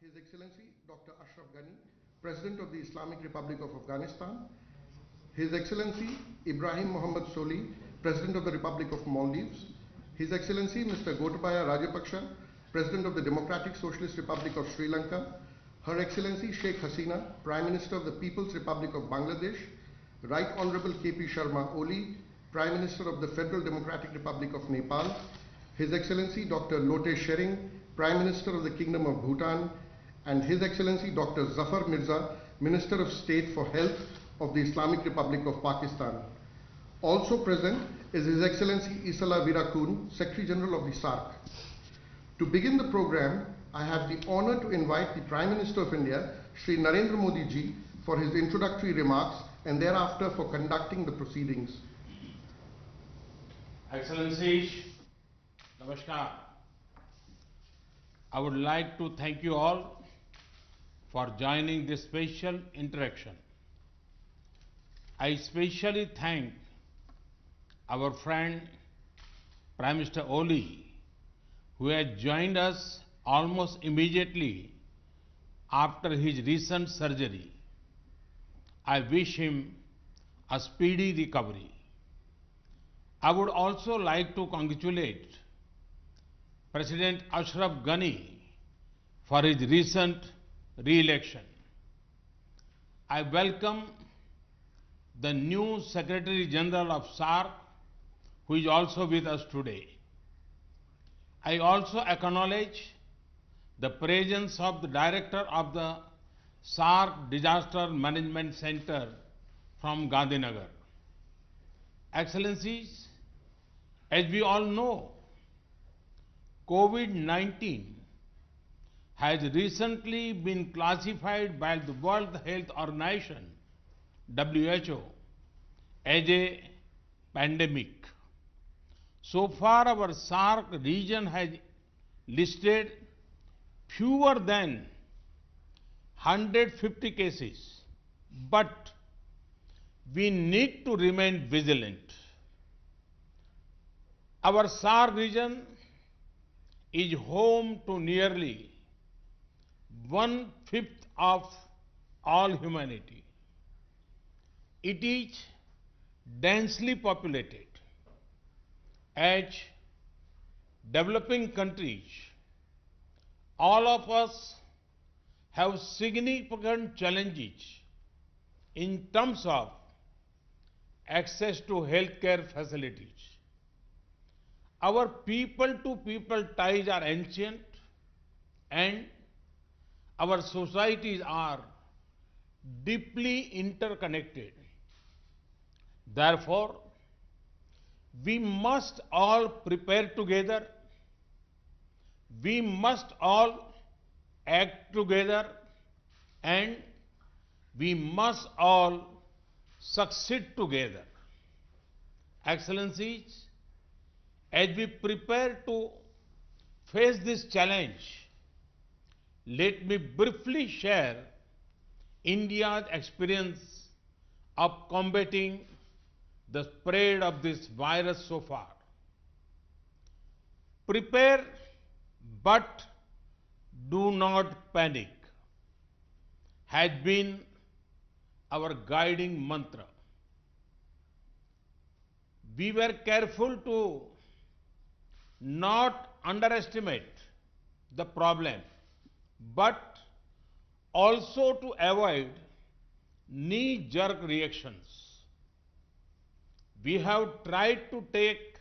His Excellency Dr. Ashraf Ghani, President of the Islamic Republic of Afghanistan, His Excellency Ibrahim Mohammed Soli, President of the Republic of Maldives, His Excellency Mr. Gotabaya Rajapaksa, President of the Democratic Socialist Republic of Sri Lanka, Her Excellency Sheikh Hasina, Prime Minister of the People's Republic of Bangladesh, Right Honorable KP Sharma Oli, Prime Minister of the Federal Democratic Republic of Nepal, His Excellency Dr. Lote Shering, Prime Minister of the Kingdom of Bhutan, and His Excellency Dr. Zafar Mirza, Minister of State for Health of the Islamic Republic of Pakistan. Also present is His Excellency Isala Virakun, Secretary General of the SAARC. To begin the program, I have the honor to invite the Prime Minister of India, Shri Narendra Modi ji, for his introductory remarks and thereafter for conducting the proceedings. Excellencies, Namaskar. I would like to thank you all for joining this special interaction. I especially thank our friend Prime Minister Oli, who has joined us almost immediately after his recent surgery. I wish him a speedy recovery. I would also like to congratulate President Ashraf Ghani for his recent re-election. I welcome the new Secretary General of SAARC, who is also with us today. I also acknowledge the presence of the Director of the SAARC Disaster Management Center from Gandhinagar. Excellencies, as we all know, COVID-19 has recently been classified by the World Health Organization, WHO, as a pandemic. So far, our SAARC region has listed fewer than 150 cases, but we need to remain vigilant. Our SAARC region is home to nearly 1/5 of all humanity. It is densely populated. As developing countries, all of us have significant challenges in terms of access to healthcare facilities. Our people-to-people ties are ancient, and our societies are deeply interconnected. Therefore, we must all prepare together, we must all act together, and we must all succeed together. Excellencies, as we prepare to face this challenge, let me briefly share India's experience of combating the spread of this virus so far. Prepare, but do not panic has been our guiding mantra. We were careful to not underestimate the problem, but also to avoid knee-jerk reactions. We have tried to take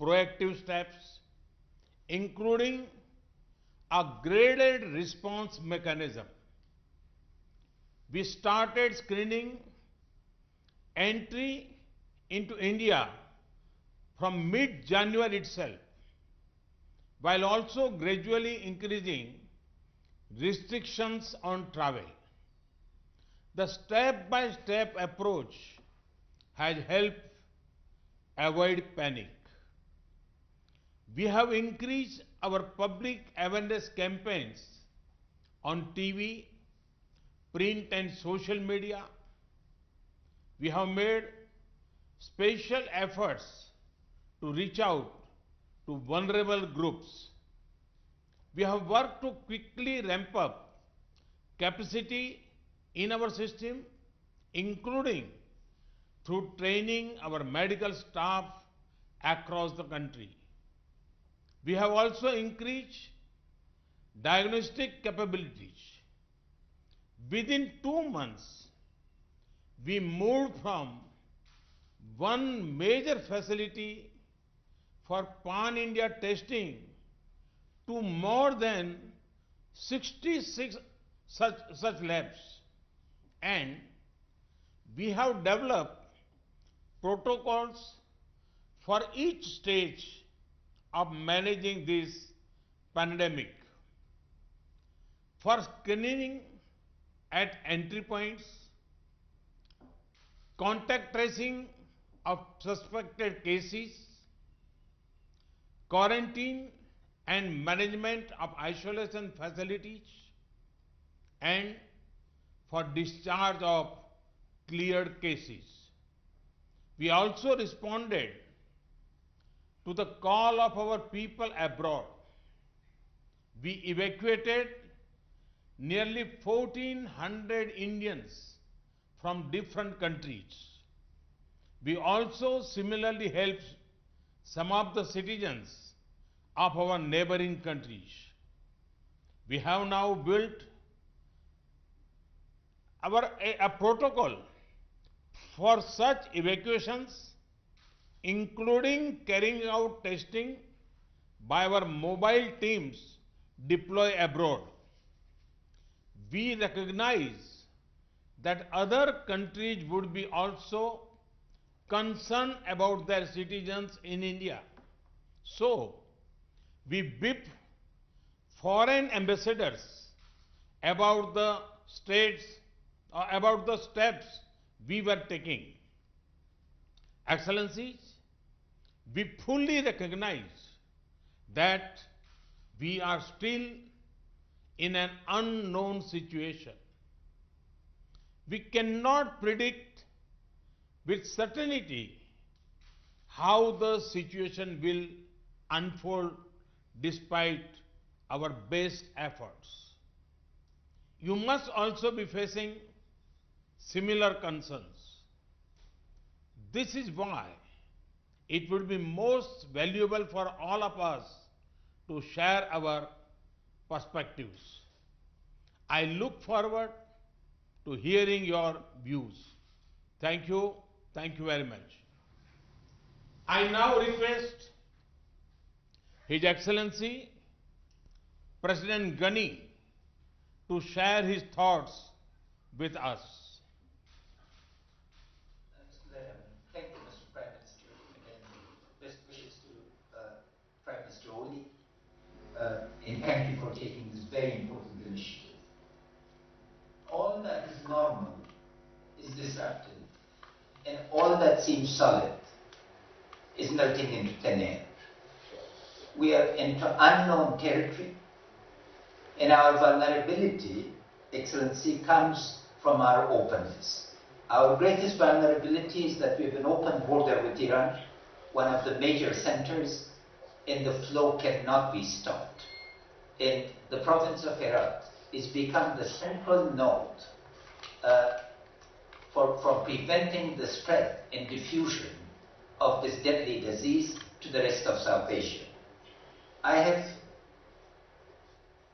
proactive steps, including a graded response mechanism. We started screening entry into India from mid-January itself, while also gradually increasing restrictions on travel. The step-by-step approach has helped avoid panic. We have increased our public awareness campaigns on TV, print and social media. We have made special efforts to reach out to vulnerable groups. We have worked to quickly ramp up capacity in our system, including through training our medical staff across the country. We have also increased diagnostic capabilities. Within 2 months, we moved from one major facility for pan-India testing to more than 66 such labs. And we have developed protocols for each stage of managing this pandemic. For screening at entry points, contact tracing of suspected cases, quarantine and management of isolation facilities, and for discharge of cleared cases. We also responded to the call of our people abroad. We evacuated nearly 1,400 Indians from different countries. We also similarly helped some of the citizens of our neighboring countries. We have now built a protocol for such evacuations, including carrying out testing by our mobile teams deployed abroad. We recognize that other countries would be also concerned about their citizens in India. So, we briefed foreign ambassadors about the steps we were taking. Excellencies, we fully recognize that we are still in an unknown situation. We cannot predict with certainty how the situation will unfold despite our best efforts. You must also be facing similar concerns. This is why it would be most valuable for all of us to share our perspectives. I look forward to hearing your views. Thank you very much. I now request His Excellency President Ghani to share his thoughts with us. Thank you, Mr. Prime Minister. Again, best wishes to Prime Minister Modi. And thank you for taking this very important initiative. All that is normal is disrupted, and all that seems solid is melting into thin air. We are into unknown territory, and our vulnerability, Excellency, comes from our openness. Our greatest vulnerability is that we have an open border with Iran, one of the major centers, and the flow cannot be stopped. And the province of Herat is become the central node for preventing the spread and diffusion of this deadly disease to the rest of South Asia. I have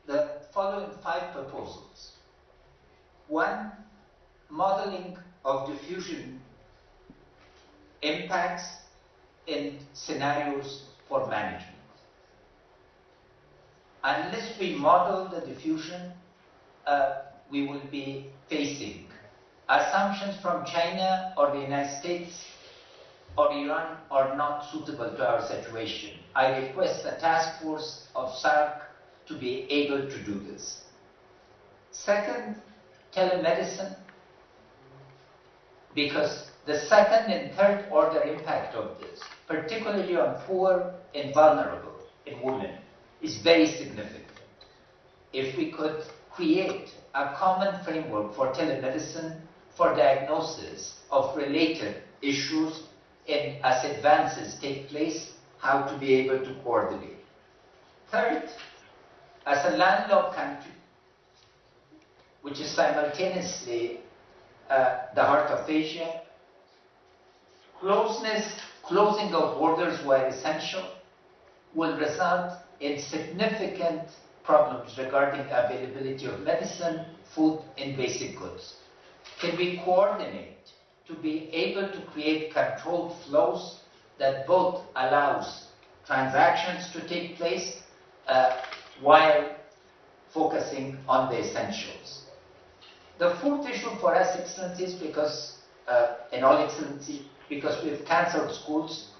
the following 5 proposals. 1, modeling of diffusion impacts and scenarios for management. Unless we model the diffusion, we will be facing assumptions from China or the United States or Iran are not suitable to our situation. I request the task force of SAARC to be able to do this. Second, telemedicine, because the second and third order impact of this, particularly on poor and vulnerable and women, is very significant. If we could create a common framework for telemedicine for diagnosis of related issues and as advances take place, how to be able to coordinate. Third, As a landlocked country, which is simultaneously the heart of Asia, closing of borders where essential will result in significant problems regarding availability of medicine, food, and basic goods. Can we coordinate to be able to create controlled flows that both allows transactions to take place while focusing on the essentials? The fourth issue for us, Excellencies, because, and all Excellency, because we've cancelled schools,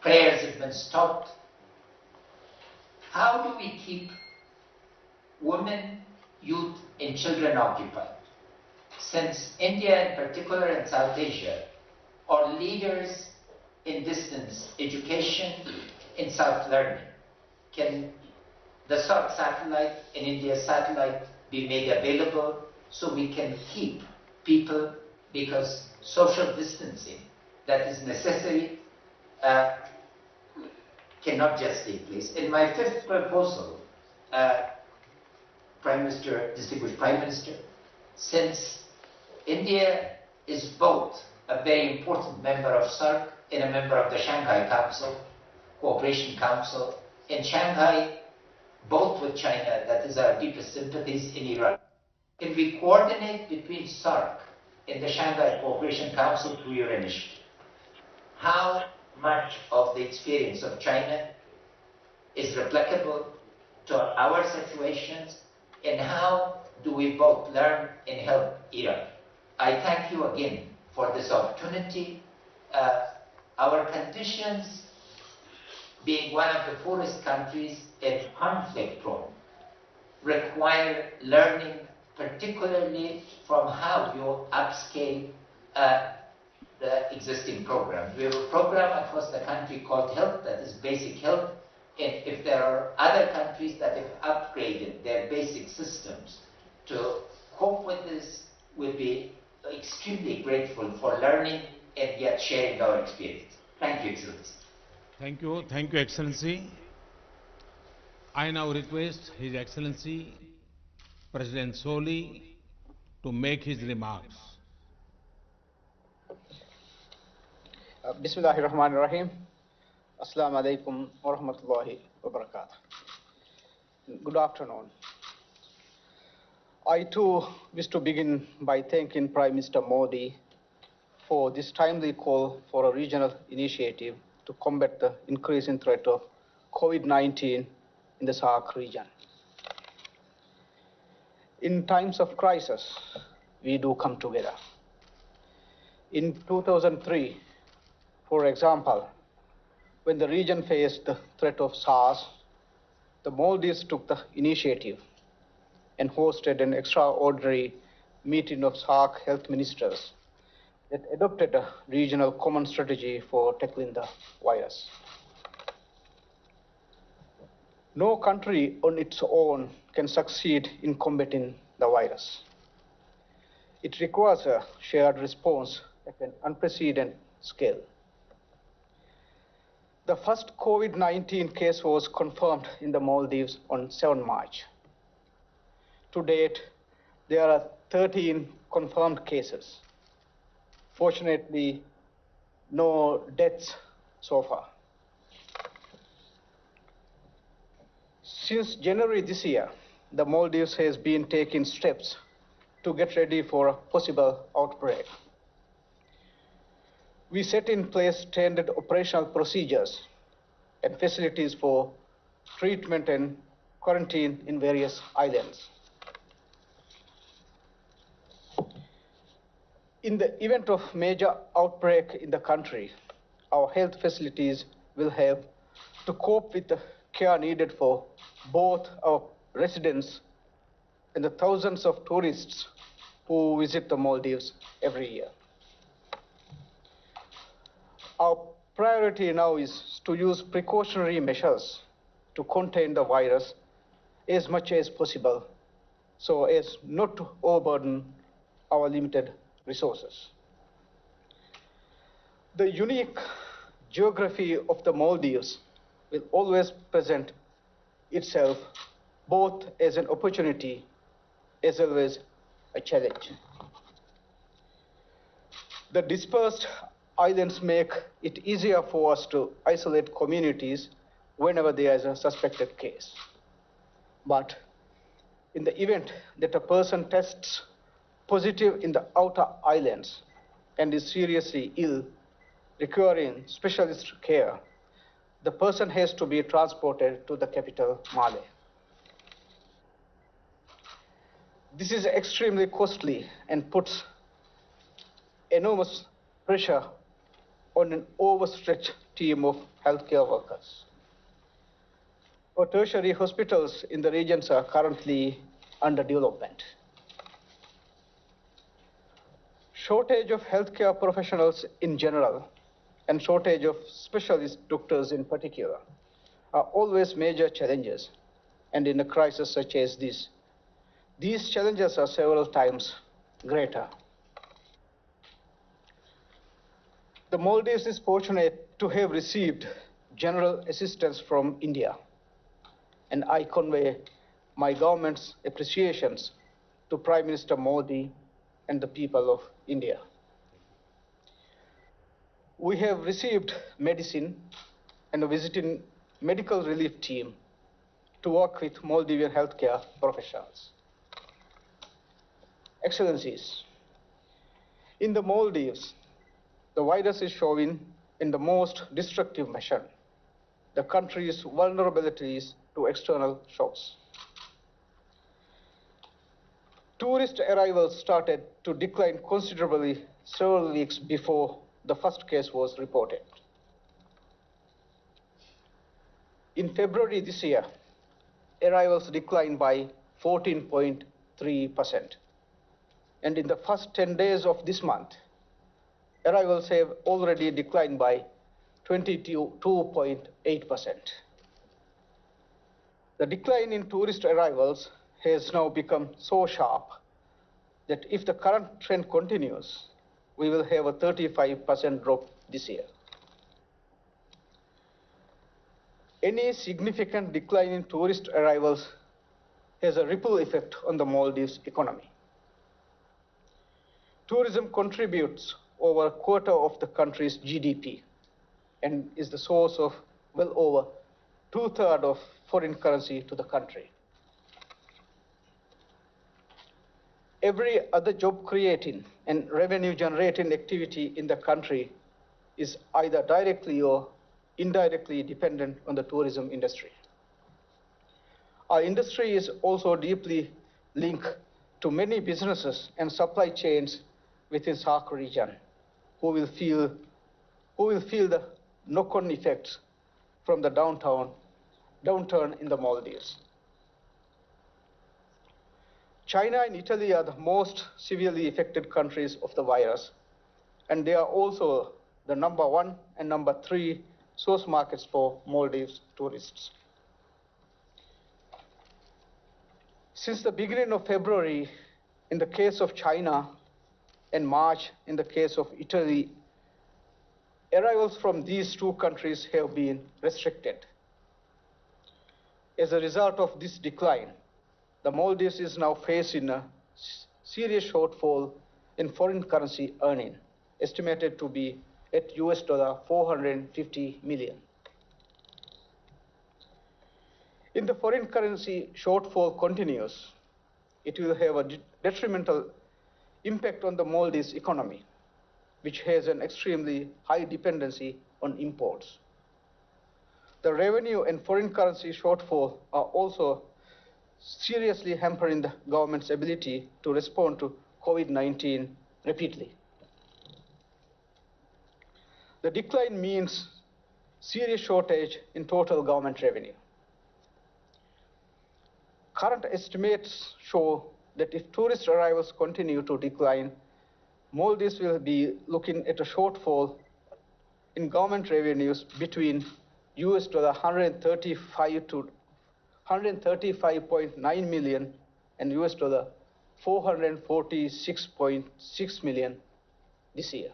prayers have been stopped. How do we keep women, youth, and children occupied? Since India in particular and South Asia are leaders in distance education and self-learning, can the SAARC satellite and India's satellite be made available so we can keep people, because social distancing that is necessary cannot just take place. And my fifth proposal, Prime Minister, distinguished Prime Minister, since India is both a very important member of SAARC and a member of the Shanghai Council, Cooperation Council, in Shanghai, both with China, that is our deepest sympathies, in Iran. Can we coordinate between SAARC and the Shanghai Cooperation Council through your initiative? How much of the experience of China is replicable to our situations, and how do we both learn and help Iran? I thank you again for this opportunity. Our conditions, being one of the poorest countries and conflict prone, require learning, particularly from how you upscale the existing programs. We have a program across the country called Health, that is basic health. And if there are other countries that have upgraded their basic systems to cope with this, we'll be extremely grateful for learning and yet sharing our experience. Thank you, Excellency. Thank you, Excellency. I now request His Excellency President Soli to make his remarks. Bismillahirrahmanirrahim. Assalamu alaikum wa rahmatullahi wa barakatuh. Good afternoon. I too wish to begin by thanking Prime Minister Modi for this timely call for a regional initiative to combat the increasing threat of COVID-19 in the SAARC region. In times of crisis, we do come together. In 2003, for example, when the region faced the threat of SARS, the Maldives took the initiative and hosted an extraordinary meeting of SAARC health ministers that adopted a regional common strategy for tackling the virus. No country on its own can succeed in combating the virus. It requires a shared response at an unprecedented scale. The first COVID-19 case was confirmed in the Maldives on 7 March. To date, there are 13 confirmed cases. Fortunately, no deaths so far. Since January this year, the Maldives has been taking steps to get ready for a possible outbreak. We set in place standard operational procedures and facilities for treatment and quarantine in various islands. In the event of major outbreak in the country, our health facilities will have to cope with the care needed for both our residents and the thousands of tourists who visit the Maldives every year. Our priority now is to use precautionary measures to contain the virus as much as possible so as not to overburden our limited resources. The unique geography of the Maldives will always present itself both as an opportunity as well as a challenge. The dispersed islands make it easier for us to isolate communities whenever there is a suspected case. But in the event that a person tests positive in the outer islands and is seriously ill, requiring specialist care, the person has to be transported to the capital, Male. This is extremely costly and puts enormous pressure on an overstretched team of healthcare workers. Our tertiary hospitals in the regions are currently under development. Shortage of healthcare professionals in general and shortage of specialist doctors in particular are always major challenges, and in a crisis such as this, these challenges are several times greater. The Maldives is fortunate to have received general assistance from India, and I convey my government's appreciations to Prime Minister Modi and the people of India. We have received medicine and a visiting medical relief team to work with Maldivian healthcare professionals. Excellencies, in the Maldives, the virus is showing in the most destructive measure the country's vulnerabilities to external shocks. Tourist arrivals started to decline considerably several weeks before the first case was reported. In February this year, arrivals declined by 14.3%. And in the first 10 days of this month, arrivals have already declined by 22.8%. The decline in tourist arrivals has now become so sharp that if the current trend continues, we will have a 35% drop this year. Any significant decline in tourist arrivals has a ripple effect on the Maldives economy. Tourism contributes over a quarter of the country's GDP and is the source of well over 2/3 of foreign currency to the country. Every other job creating and revenue generating activity in the country is either directly or indirectly dependent on the tourism industry. Our industry is also deeply linked to many businesses and supply chains within SAARC region who will feel the knock-on effects from the downturn in the Maldives. China and Italy are the most severely affected countries of the virus, and they are also the number 1 and number 3 source markets for Maldives tourists. Since the beginning of February, in the case of China, and March, in the case of Italy, arrivals from these two countries have been restricted. As a result of this decline, the Maldives is now facing a serious shortfall in foreign currency earning, estimated to be at $450 million. If the foreign currency shortfall continues, it will have a detrimental impact on the Maldives economy, which has an extremely high dependency on imports. The revenue and foreign currency shortfall are also seriously hampering the government's ability to respond to COVID-19 rapidly. The decline means serious shortage in total government revenue. Current estimates show that if tourist arrivals continue to decline, Maldives will be looking at a shortfall in government revenues between $135.9 million and $446.6 million this year.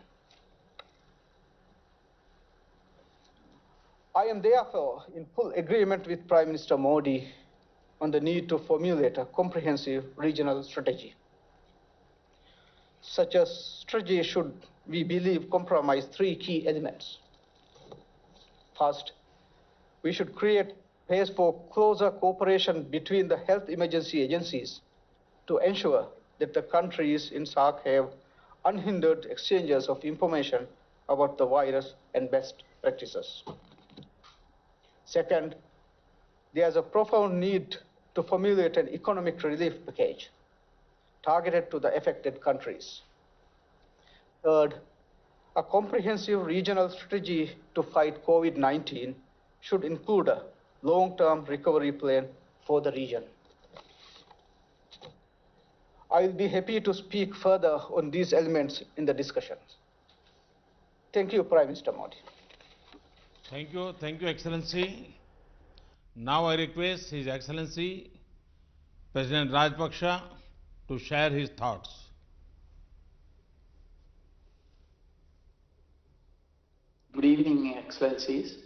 I am therefore in full agreement with Prime Minister Modi on the need to formulate a comprehensive regional strategy. Such a strategy should, we believe, comprise three key elements. First, we should create space for closer cooperation between the health emergency agencies to ensure that the countries in SAARC have unhindered exchanges of information about the virus and best practices. Second, there is a profound need to formulate an economic relief package targeted to the affected countries. Third, a comprehensive regional strategy to fight COVID-19 should include a long-term recovery plan for the region. I will be happy to speak further on these elements in the discussions. Thank you, Prime Minister Modi. Thank you, Excellency. Now I request His Excellency President Rajapaksa to share his thoughts. Good evening, Excellencies.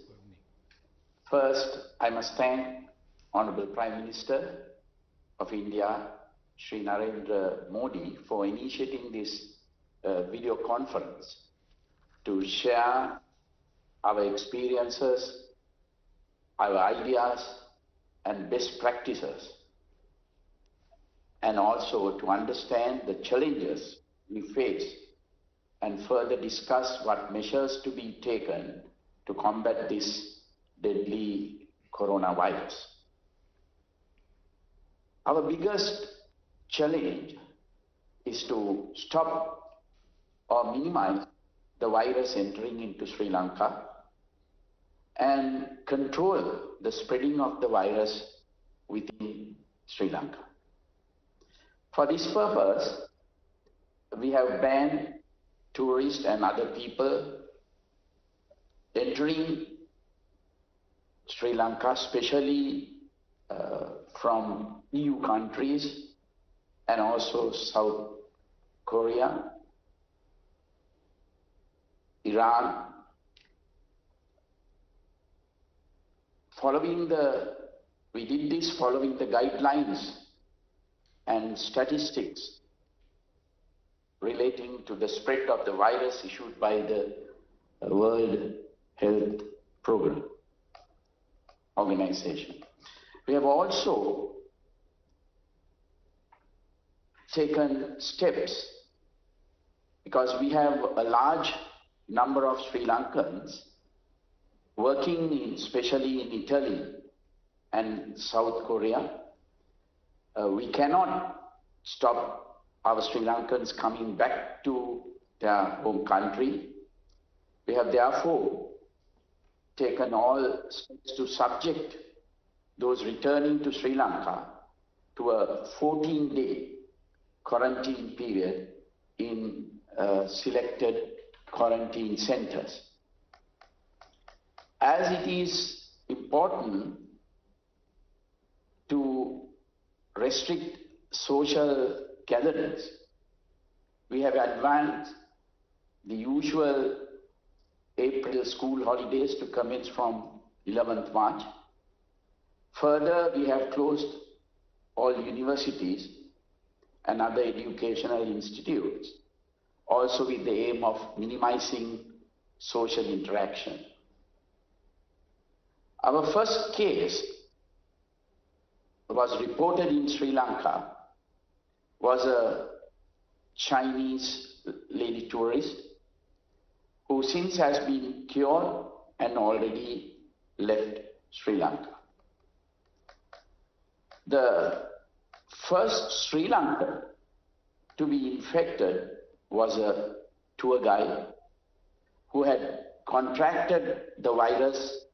First, I must thank Honorable Prime Minister of India, Shri Narendra Modi, for initiating this video conference to share our experiences, our ideas and best practices, and also to understand the challenges we face and further discuss what measures to be taken to combat this deadly coronavirus. Our biggest challenge is to stop or minimize the virus entering into Sri Lanka and control the spreading of the virus within Sri Lanka. For this purpose, we have banned tourists and other people entering Sri Lanka, especially from EU countries and also South Korea, Iran. We did this following the guidelines and statistics relating to the spread of the virus issued by the World Health Organization. We have also taken steps because we have a large number of Sri Lankans working especially in Italy and South Korea. We cannot stop our Sri Lankans coming back to their home country. We have therefore taken all steps to subject those returning to Sri Lanka to a 14-day quarantine period in selected quarantine centers. As it is important to restrict social gatherings, we have advanced the usual April school holidays to commence from 11th March. Further, we have closed all universities and other educational institutes, also with the aim of minimizing social interaction. Our first case was reported in Sri Lanka, was a Chinese lady tourist who since has been cured and already left Sri Lanka. The first Sri Lankan to be infected was a tour guide who had contracted the virus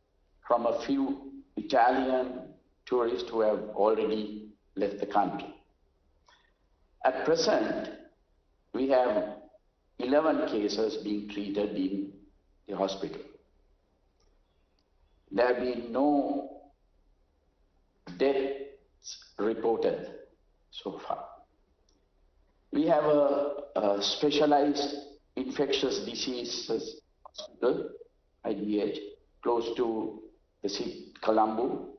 from a few Italian tourists who have already left the country. At present, we have 11 cases being treated in the hospital. There have been no deaths reported so far. We have a specialized infectious diseases hospital, IDH, close to the city, Colombo,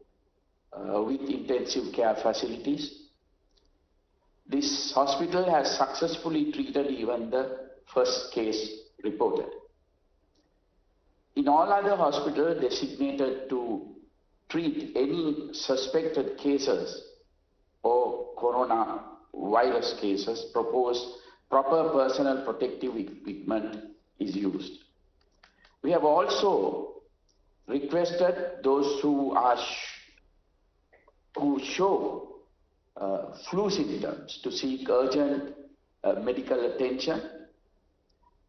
with intensive care facilities. This hospital has successfully treated even the first case reported. In all other hospitals designated to treat any suspected cases or coronavirus cases, proper personal protective equipment is used. We have also requested those who show flu symptoms to seek urgent medical attention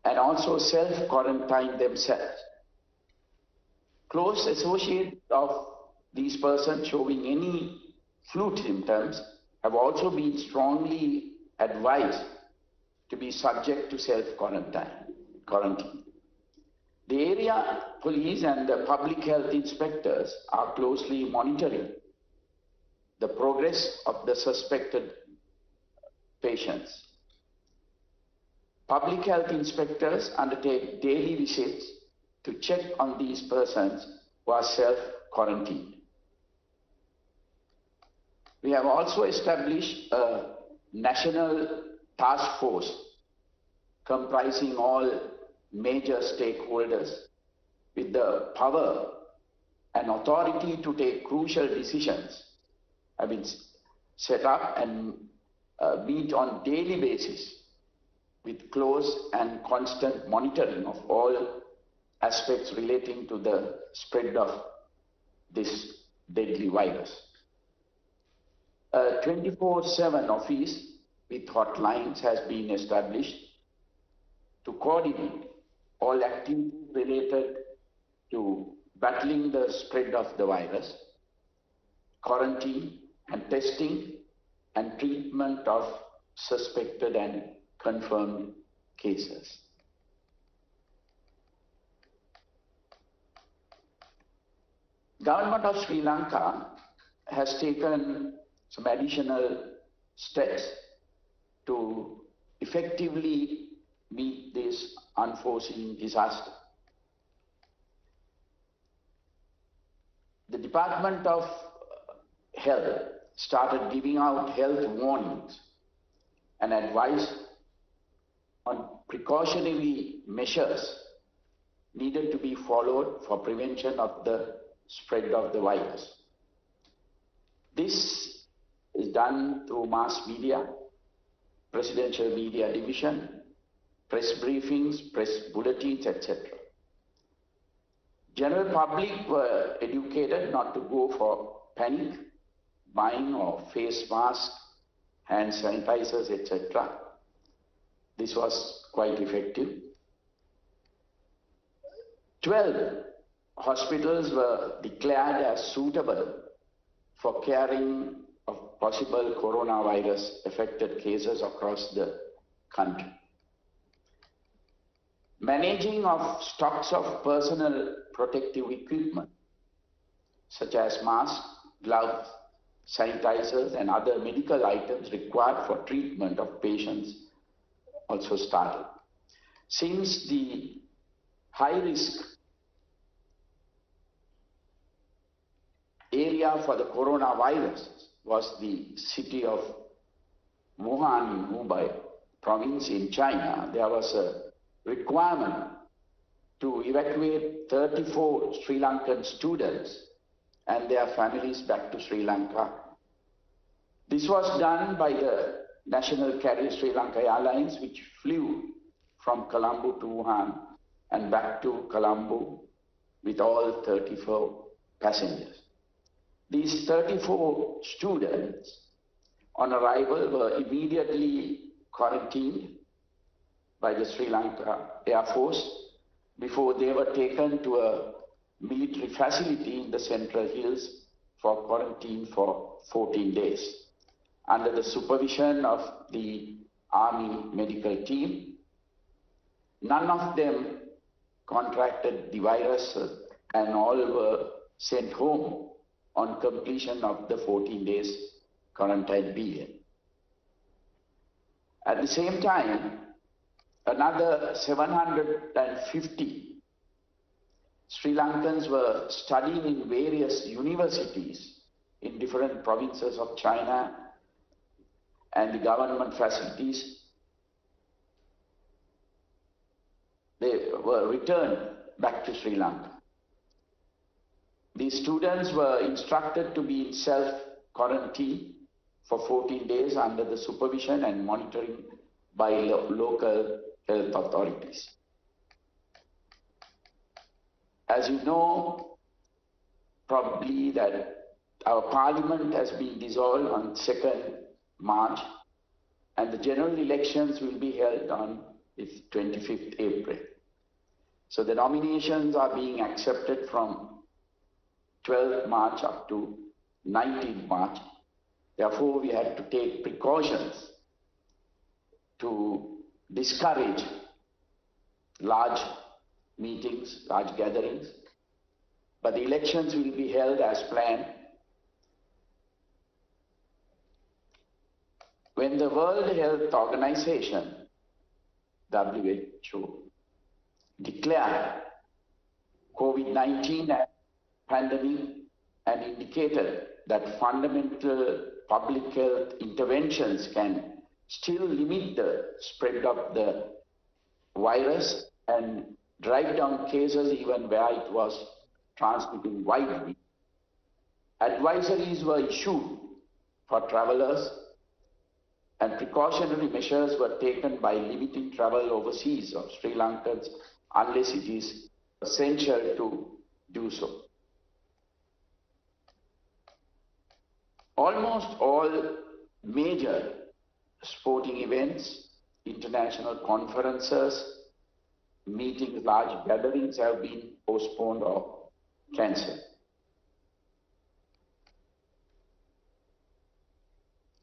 and also self-quarantine themselves. Close associates of these persons showing any flu symptoms have also been strongly advised to be subject to self-quarantine. The area police and the public health inspectors are closely monitoring the progress of the suspected patients. Public health inspectors undertake daily visits to check on these persons who are self-quarantined. We have also established a national task force comprising all major stakeholders with the power and authority to take crucial decisions have been set up and meet on daily basis with close and constant monitoring of all aspects relating to the spread of this deadly virus. A 24/7 office with hotlines has been established to coordinate all activities related to battling the spread of the virus, quarantine and testing and treatment of suspected and confirmed cases. Government of Sri Lanka has taken some additional steps to effectively meet this unforeseen disaster. The Department of Health started giving out health warnings and advice on precautionary measures needed to be followed for prevention of the spread of the virus. This is done through mass media, presidential media division, press briefings, press bulletins, etc. General public were educated not to go for panic buying of face masks, hand sanitizers, etc. This was quite effective. 12 hospitals were declared as suitable for caring of possible coronavirus affected cases across the country. Managing of stocks of personal protective equipment such as masks, gloves, sanitizers and other medical items required for treatment of patients also started. Since the high risk area for the coronavirus was the city of Wuhan in Hubei province in China, there was a requirement to evacuate 34 Sri Lankan students and their families back to Sri Lanka. This was done by the national carrier Sri Lanka Airlines, which flew from Colombo to Wuhan and back to Colombo with all 34 passengers. These 34 students on arrival were immediately quarantined by the Sri Lanka Air Force before they were taken to a military facility in the Central Hills for quarantine for 14 days under the supervision of the Army medical team. None of them contracted the virus and all were sent home on completion of the 14 days quarantine period. At the same time, another 750 Sri Lankans were studying in various universities in different provinces of China and the government facilities, they were returned back to Sri Lanka. These students were instructed to be in self-quarantine for 14 days under the supervision and monitoring by local health authorities. As you know, probably that our parliament has been dissolved on 2nd March and the general elections will be held on 25th April. So the nominations are being accepted from 12th March up to 19th March. Therefore, we had to take precautions to discourage large meetings, large gatherings. But the elections will be held as planned. When the World Health Organization, WHO, declared COVID-19 as pandemic and indicated that fundamental public health interventions can still limit the spread of the virus and drive down cases even where it was transmitting widely. Advisories were issued for travelers and precautionary measures were taken by limiting travel overseas of Sri Lankans unless it is essential to do so. Almost all major sporting events, international conferences, meetings, large gatherings have been postponed or cancelled.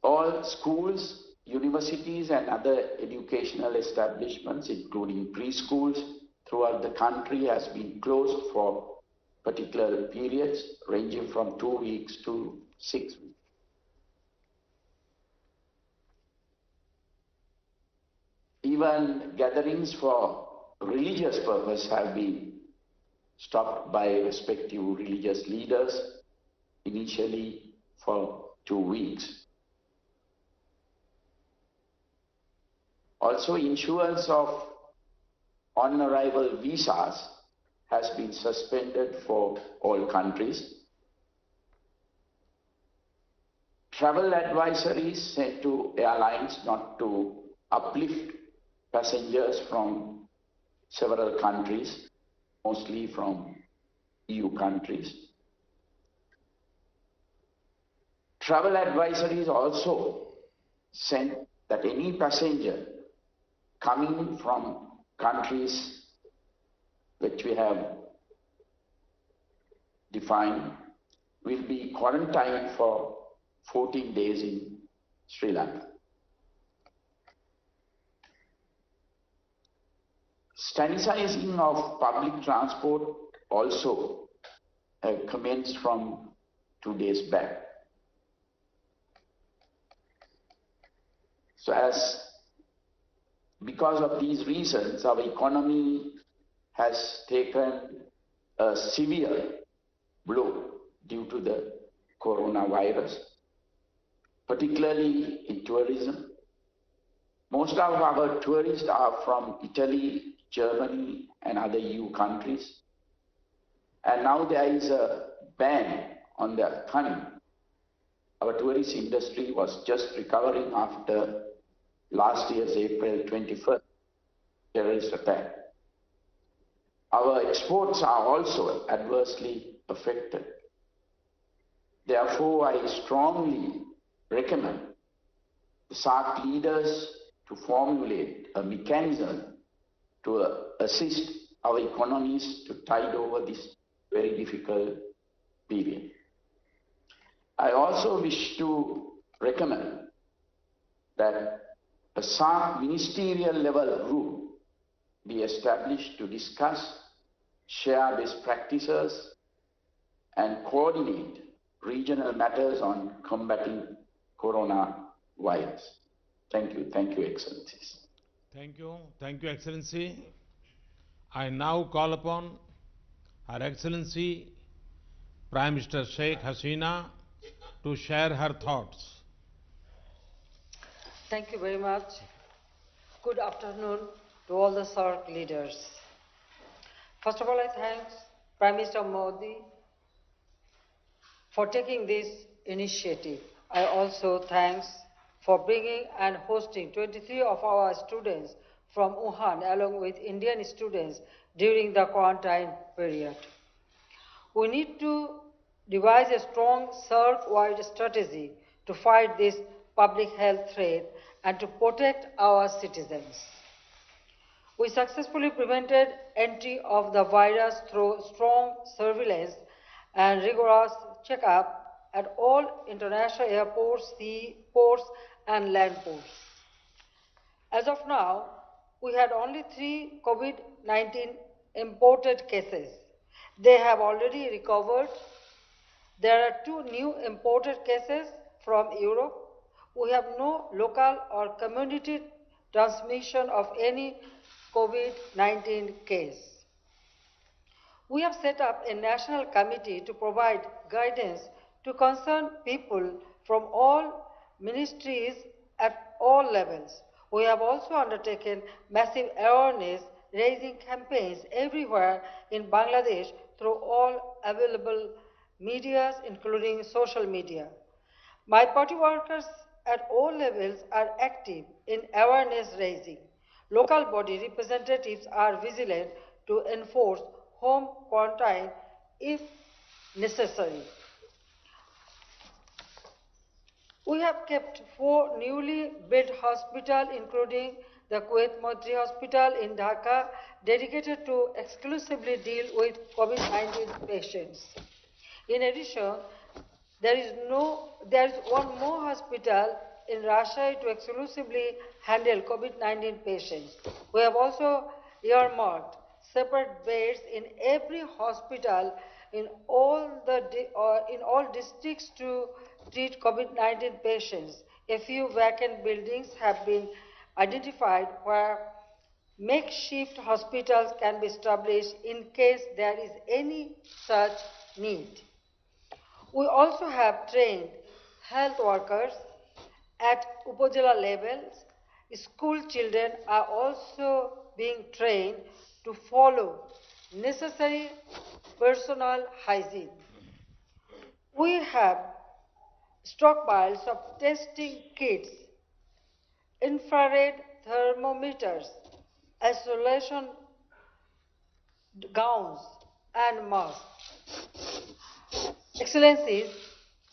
All schools, universities and other educational establishments, including preschools throughout the country, has been closed for particular periods ranging from 2 weeks to 6 weeks. Even gatherings for religious purpose have been stopped by respective religious leaders, initially for 2 weeks. Also, issuance of on-arrival visas has been suspended for all countries. Travel advisories sent to airlines not to uplift passengers from several countries, mostly from EU countries. Travel advisories also sent that any passenger coming from countries which we have defined will be quarantined for 14 days in Sri Lanka. Sanitizing of public transport also commenced from 2 days back. So because of these reasons, our economy has taken a severe blow due to the coronavirus, particularly in tourism. Most of our tourists are from Italy, Germany and other EU countries. And now there is a ban on their coming. Our tourist industry was just recovering after last year's April 21st terrorist attack. Our exports are also adversely affected. Therefore, I strongly recommend the SAARC leaders to formulate a mechanism to assist our economies to tide over this very difficult period. I also wish to recommend that a SAARC ministerial level group be established to discuss, share best practices and coordinate regional matters on combating coronavirus. Thank you, Excellencies. Thank you, Excellency. I now call upon Her Excellency Prime Minister Sheikh Hasina to share her thoughts. Thank you very much. Good afternoon to all the SAARC leaders. First of all, I thank Prime Minister Modi for taking this initiative. I also thanks for bringing and hosting 23 of our students from Wuhan along with Indian students during the quarantine period. We need to devise a strong SAARC-wide strategy to fight this public health threat and to protect our citizens. We successfully prevented entry of the virus through strong surveillance and rigorous checkup at all international airports, sea ports, and land ports. As of now, we had only 3 COVID-19 imported cases. They have already recovered. There are 2 new imported cases from Europe. We have no local or community transmission of any COVID-19 case. We have set up a national committee to provide guidance to concerned people from all ministries at all levels. We have also undertaken massive awareness raising campaigns everywhere in Bangladesh through all available medias, including social media. My party workers at all levels are active in awareness raising. Local body representatives are vigilant to enforce home quarantine if necessary. We have kept 4 newly built hospitals, including the Kuwait Motri Hospital in Dhaka, dedicated to exclusively deal with COVID-19 patients. In addition, there is one more hospital in Rajshahi to exclusively handle COVID-19 patients. We have also earmarked separate beds in every hospital in all districts to treat COVID-19 patients. A few vacant buildings have been identified where makeshift hospitals can be established in case there is any such need. We also have trained health workers at Upazila levels. School children are also being trained to follow necessary personal hygiene. We have stockpiles of testing kits, infrared thermometers, isolation gowns, and masks. Excellencies,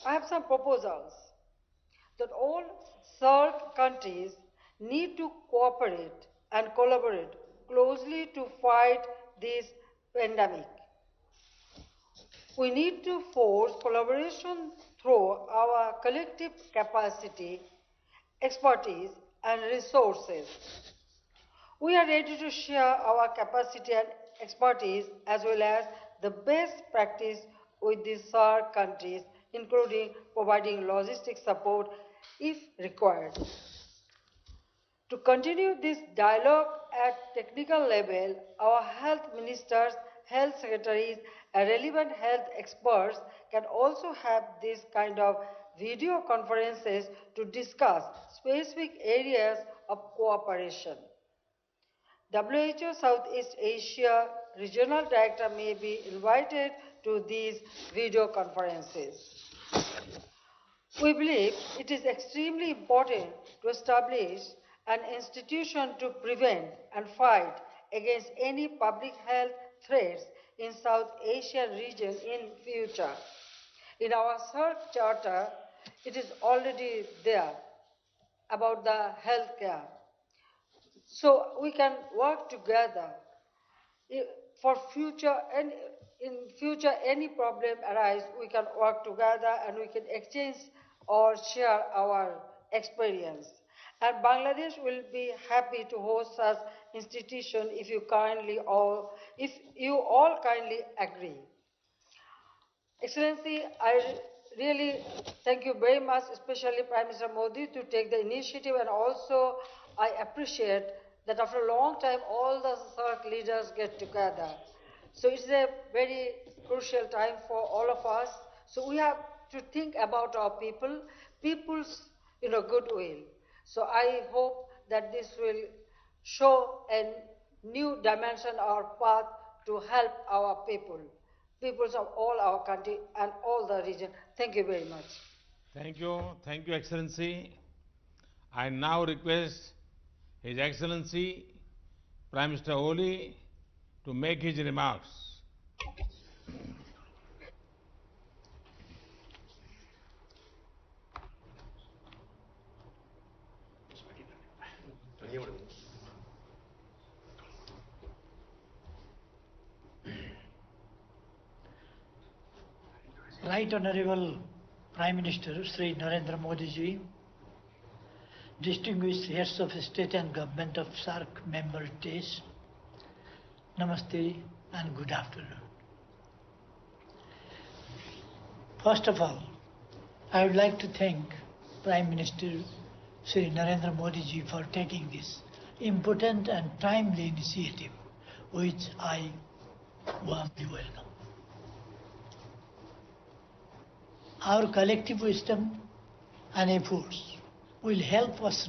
I have some proposals that all SAARC countries need to cooperate and collaborate closely to fight this pandemic. We need to force collaboration through our collective capacity, expertise, and resources. We are ready to share our capacity and expertise as well as the best practice with the SAARC countries, including providing logistic support if required. To continue this dialogue at technical level, our health ministers, health secretaries, and relevant health experts can also have this kind of video conferences to discuss specific areas of cooperation. WHO Southeast Asia Regional Director may be invited to these video conferences. We believe it is extremely important to establish an institution to prevent and fight against any public health threats in South Asian region in future. In our SAARC Charter, it is already there about the healthcare. So we can work together for future, and in future any problem arise, we can work together and we can exchange or share our experience. And Bangladesh will be happy to host such institution if you all kindly agree. Excellency, I really thank you very much, especially Prime Minister Modi, to take the initiative, and also I appreciate that after a long time all the SAARC leaders get together. So it's a very crucial time for all of us. So we have to think about our people's goodwill. So I hope that this will show a new dimension or path to help our peoples of all our country and all the region. Thank you very much. Thank you, Excellency. I now request His Excellency Prime Minister Oli to make his remarks. Right Honorable Prime Minister Sri Narendra Modi ji, distinguished heads of state and government of SAARC member states, Namaste and good afternoon. First of all, I would like to thank Prime Minister Sri Narendra Modi ji for taking this important and timely initiative, which I warmly welcome. Our collective wisdom and efforts will help us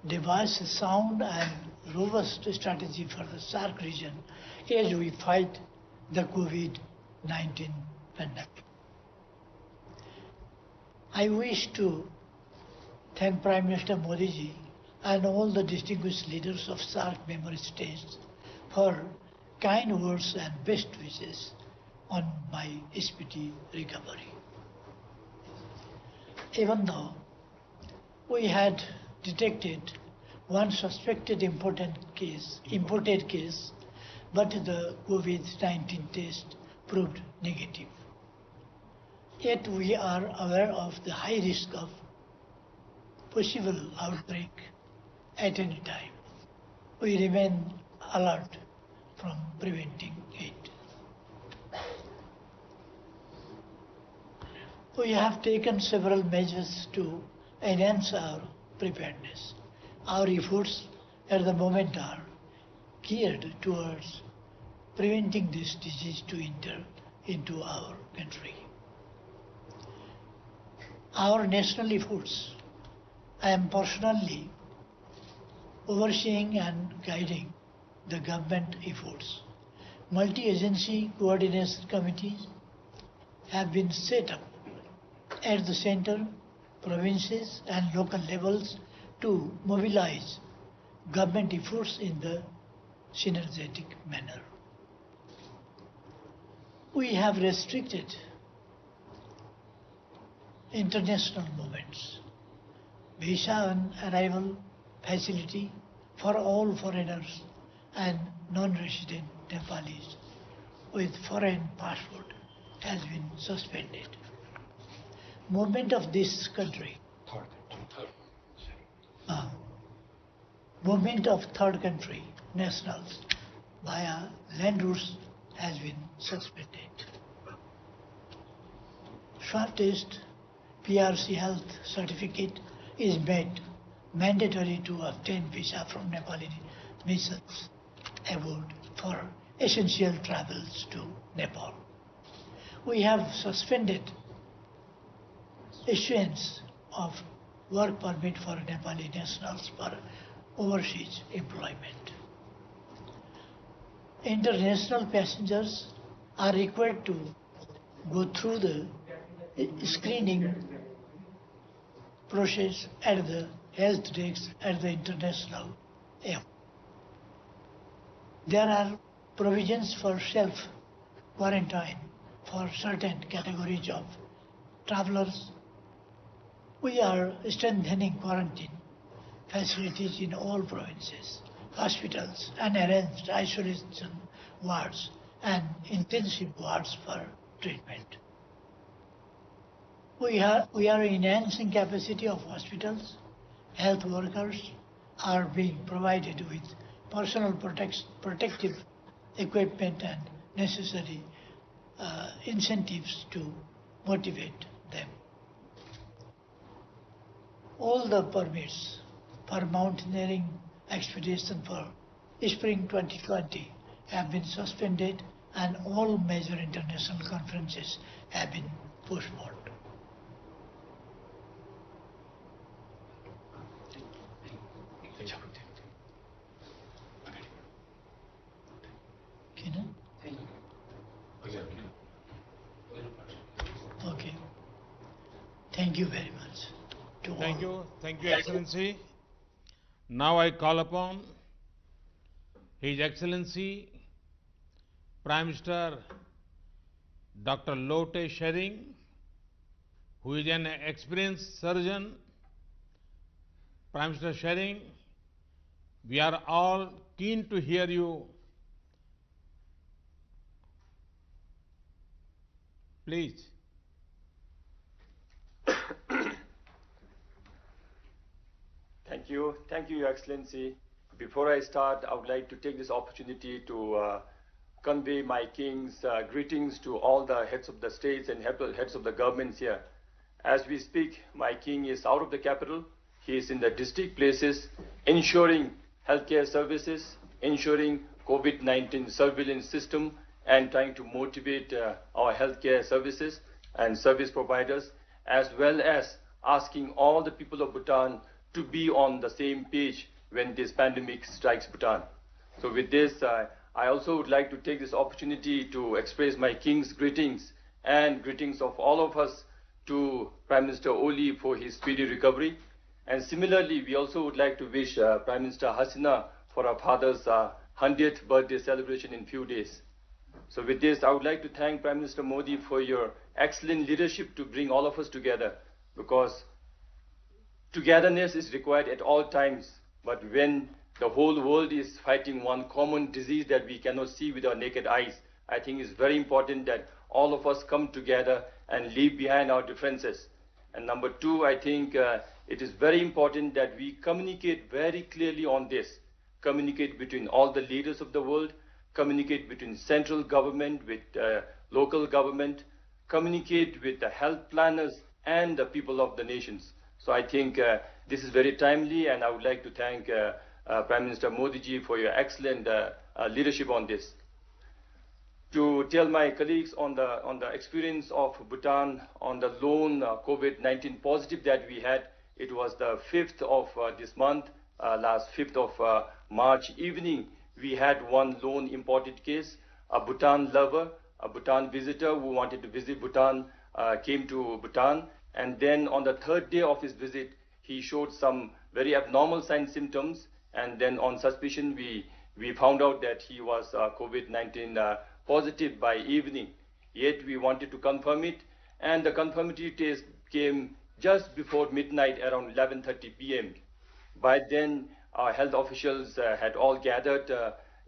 devise a sound and robust strategy for the SAARC region as we fight the COVID-19 pandemic. I wish to thank Prime Minister Modi ji and all the distinguished leaders of SAARC member states for kind words and best wishes on my speedy recovery. Even though we had detected one suspected imported case, but the COVID-19 test proved negative. Yet we are aware of the high risk of possible outbreak at any time. We remain alert from preventing it. We have taken several measures to enhance our preparedness. Our efforts at the moment are geared towards preventing this disease to enter into our country. Our national efforts, I am personally overseeing and guiding the government efforts. Multi-agency coordination committees have been set up at the center, provinces and local levels to mobilize government efforts in the synergetic manner. We have restricted international movements, visa on arrival facility for all foreigners and non-resident Nepalis with foreign passport has been suspended. Movement of this country, movement of third country nationals via land routes has been suspended. Swab test PRC health certificate is made mandatory to obtain visa from Nepali missions abroad for essential travels to Nepal. We have suspended issuance of work permit for Nepali nationals for overseas employment. International passengers are required to go through the screening process at the health desk at the international airport. There are provisions for self-quarantine for certain categories of travelers. We are strengthening quarantine facilities in all provinces, hospitals, and arranged isolation wards and intensive wards for treatment. We are enhancing capacity of hospitals. Health workers are being provided with personal protective equipment and necessary incentives to motivate them. All the permits for mountaineering expedition for spring 2020 have been suspended and all major international conferences have been postponed. Okay. Thank you very much. Thank you, Excellency. Now I call upon His Excellency Prime Minister Dr. Lote Shering, who is an experienced surgeon. Prime Minister Shering, we are all keen to hear you. Please. Thank you, Your Excellency. Before I start, I would like to take this opportunity to convey my King's greetings to all the heads of the states and heads of the governments here. As we speak, my King is out of the capital. He is in the district places, ensuring healthcare services, ensuring COVID-19 surveillance system, and trying to motivate our healthcare services and service providers, as well as asking all the people of Bhutan to be on the same page when this pandemic strikes Bhutan. So with this, I also would like to take this opportunity to express my King's greetings and greetings of all of us to Prime Minister Oli for his speedy recovery. And similarly, we also would like to wish Prime Minister Hasina for her father's 100th birthday celebration in few days. So with this, I would like to thank Prime Minister Modi for your excellent leadership to bring all of us together, because togetherness is required at all times. But when the whole world is fighting one common disease that we cannot see with our naked eyes, I think it's very important that all of us come together and leave behind our differences. And number two, I think it is very important that we communicate very clearly on this. Communicate between all the leaders of the world, communicate between central government with local government, communicate with the health planners and the people of the nations. So I think this is very timely, and I would like to thank Prime Minister Modi ji for your excellent leadership on this. To tell my colleagues on the experience of Bhutan on the lone COVID-19 positive that we had, it was the 5th of this month, last 5th of March evening, we had one lone imported case, a Bhutan lover, a Bhutan visitor who wanted to visit Bhutan, came to Bhutan, and then on the 3rd day of his visit, he showed some very abnormal signs, symptoms, and then on suspicion, we found out that he was COVID-19 positive by evening. Yet we wanted to confirm it, and the confirmatory test came just before midnight, around 11:30 p.m. By then, our health officials had all gathered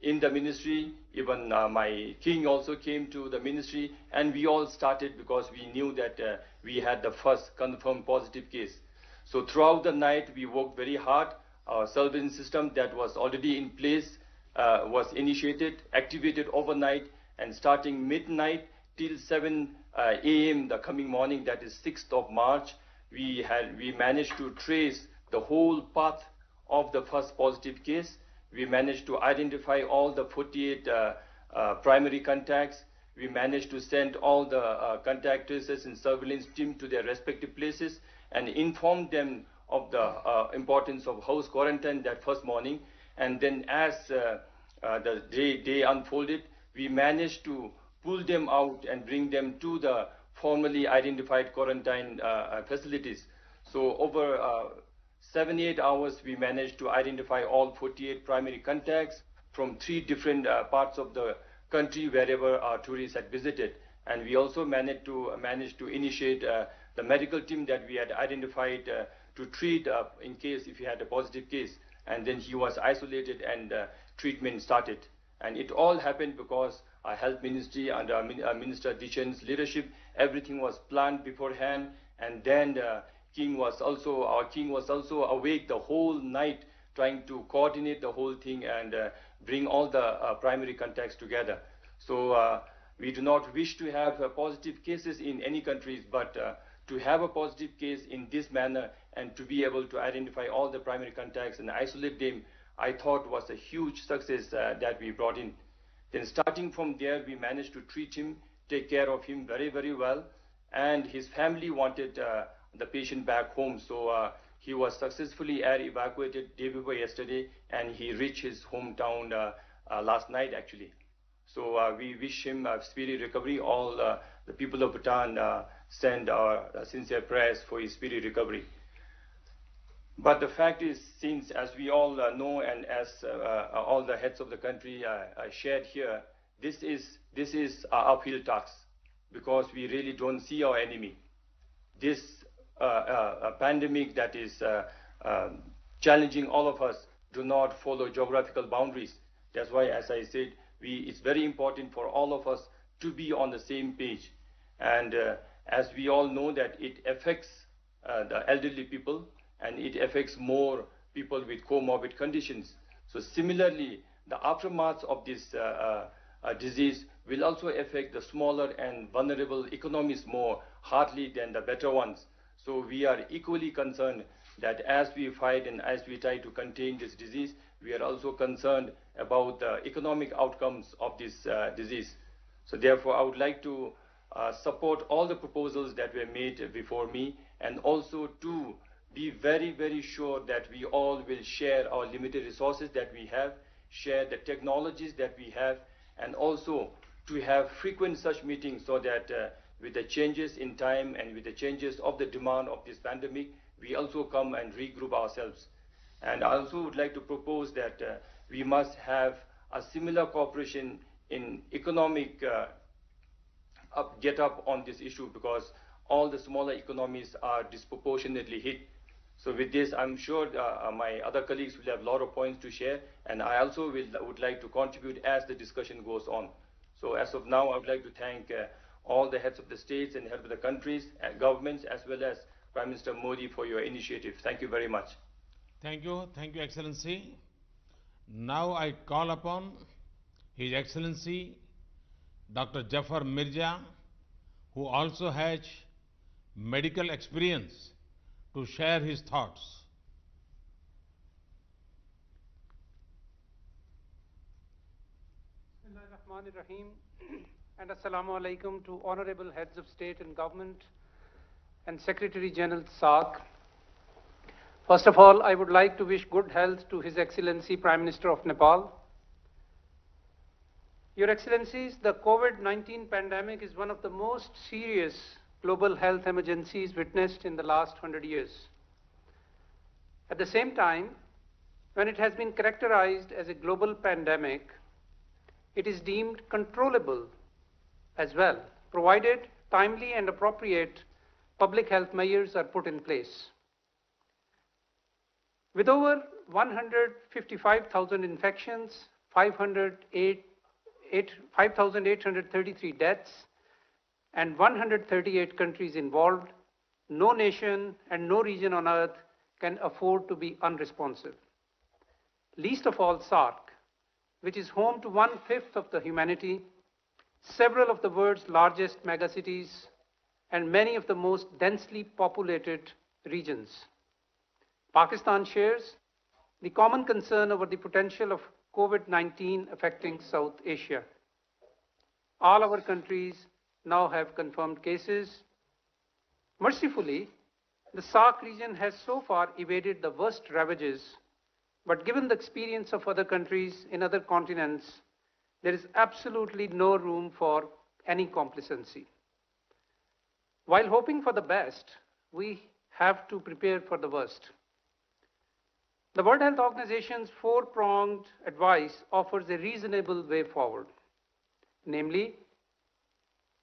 in the ministry. Even my King also came to the ministry, and we all started because we knew that we had the first confirmed positive case. So throughout the night, we worked very hard. Our surveillance system that was already in place was initiated, activated overnight, and starting midnight till 7 a.m. the coming morning, that is 6th of March, we managed to trace the whole path of the first positive case. We managed to identify all the 48 primary contacts. We managed to send all the contact tracers and surveillance team to their respective places and inform them of the importance of house quarantine that first morning. And then as the day unfolded, we managed to pull them out and bring them to the formally identified quarantine facilities. So over 7-8 hours, we managed to identify all 48 primary contacts from 3 different parts of the country wherever our tourists had visited. And we also managed to initiate the medical team that we had identified to treat in case if he had a positive case. And then he was isolated and treatment started. And it all happened because our health ministry under Minister Dichen's leadership, everything was planned beforehand. And then our king was also awake the whole night trying to coordinate the whole thing and bring all the primary contacts together. So we do not wish to have positive cases in any countries, but to have a positive case in this manner and to be able to identify all the primary contacts and isolate them, I thought was a huge success that we brought in. Then starting from there, we managed to treat him, take care of him very, very well. and his family wanted the patient back home. So he was successfully air evacuated day before yesterday, and he reached his hometown last night actually. So we wish him a speedy recovery. All the people of Bhutan send our sincere prayers for his speedy recovery. But the fact is, since as we all know, and as all the heads of the country shared here, this is our uphill task, because we really don't see our enemy. This pandemic that is challenging all of us do not follow geographical boundaries. That's why, as I said, it's very important for all of us to be on the same page. And as we all know that it affects the elderly people, and it affects more people with comorbid conditions. So similarly, the aftermath of this disease will also affect the smaller and vulnerable economies more hardly than the better ones. So we are equally concerned that as we fight and as we try to contain this disease, we are also concerned about the economic outcomes of this disease. So therefore, I would like to support all the proposals that were made before me, and also to be very, very sure that we all will share our limited resources that we have, share the technologies that we have, and also to have frequent such meetings, so that with the changes in time and with the changes of the demand of this pandemic, we also come and regroup ourselves. And I also would like to propose that we must have a similar cooperation in economic get up on this issue, because all the smaller economies are disproportionately hit. So with this, I'm sure my other colleagues will have a lot of points to share, and I also would like to contribute as the discussion goes on. So as of now, I would like to thank all the heads of the states and heads of the countries and governments, as well as Prime Minister Modi, for your initiative. Thank you very much. Thank you, Excellency. Now I call upon His Excellency Dr. Jafar Mirza, who also has medical experience, to share his thoughts. Bismillahirrahmanirrahim, and Assalamu alaikum to honorable heads of state and government and Secretary General SAARC. First of all, I would like to wish good health to His Excellency Prime Minister of Nepal. Your Excellencies, the COVID-19 pandemic is one of the most serious global health emergencies witnessed in the last 100 years. At the same time, when it has been characterized as a global pandemic, it is deemed controllable as well, provided timely and appropriate public health measures are put in place. With over 155,000 infections, 5,833 deaths, and 138 countries involved, no nation and no region on earth can afford to be unresponsive. Least of all SAARC, which is home to 1/5 of the humanity, several of the world's largest megacities, and many of the most densely populated regions. Pakistan shares the common concern over the potential of COVID-19 affecting South Asia. All our countries now have confirmed cases. Mercifully, the SAARC region has so far evaded the worst ravages, but given the experience of other countries in other continents, there is absolutely no room for any complacency. While hoping for the best, we have to prepare for the worst. The World Health Organization's four-pronged advice offers a reasonable way forward, namely,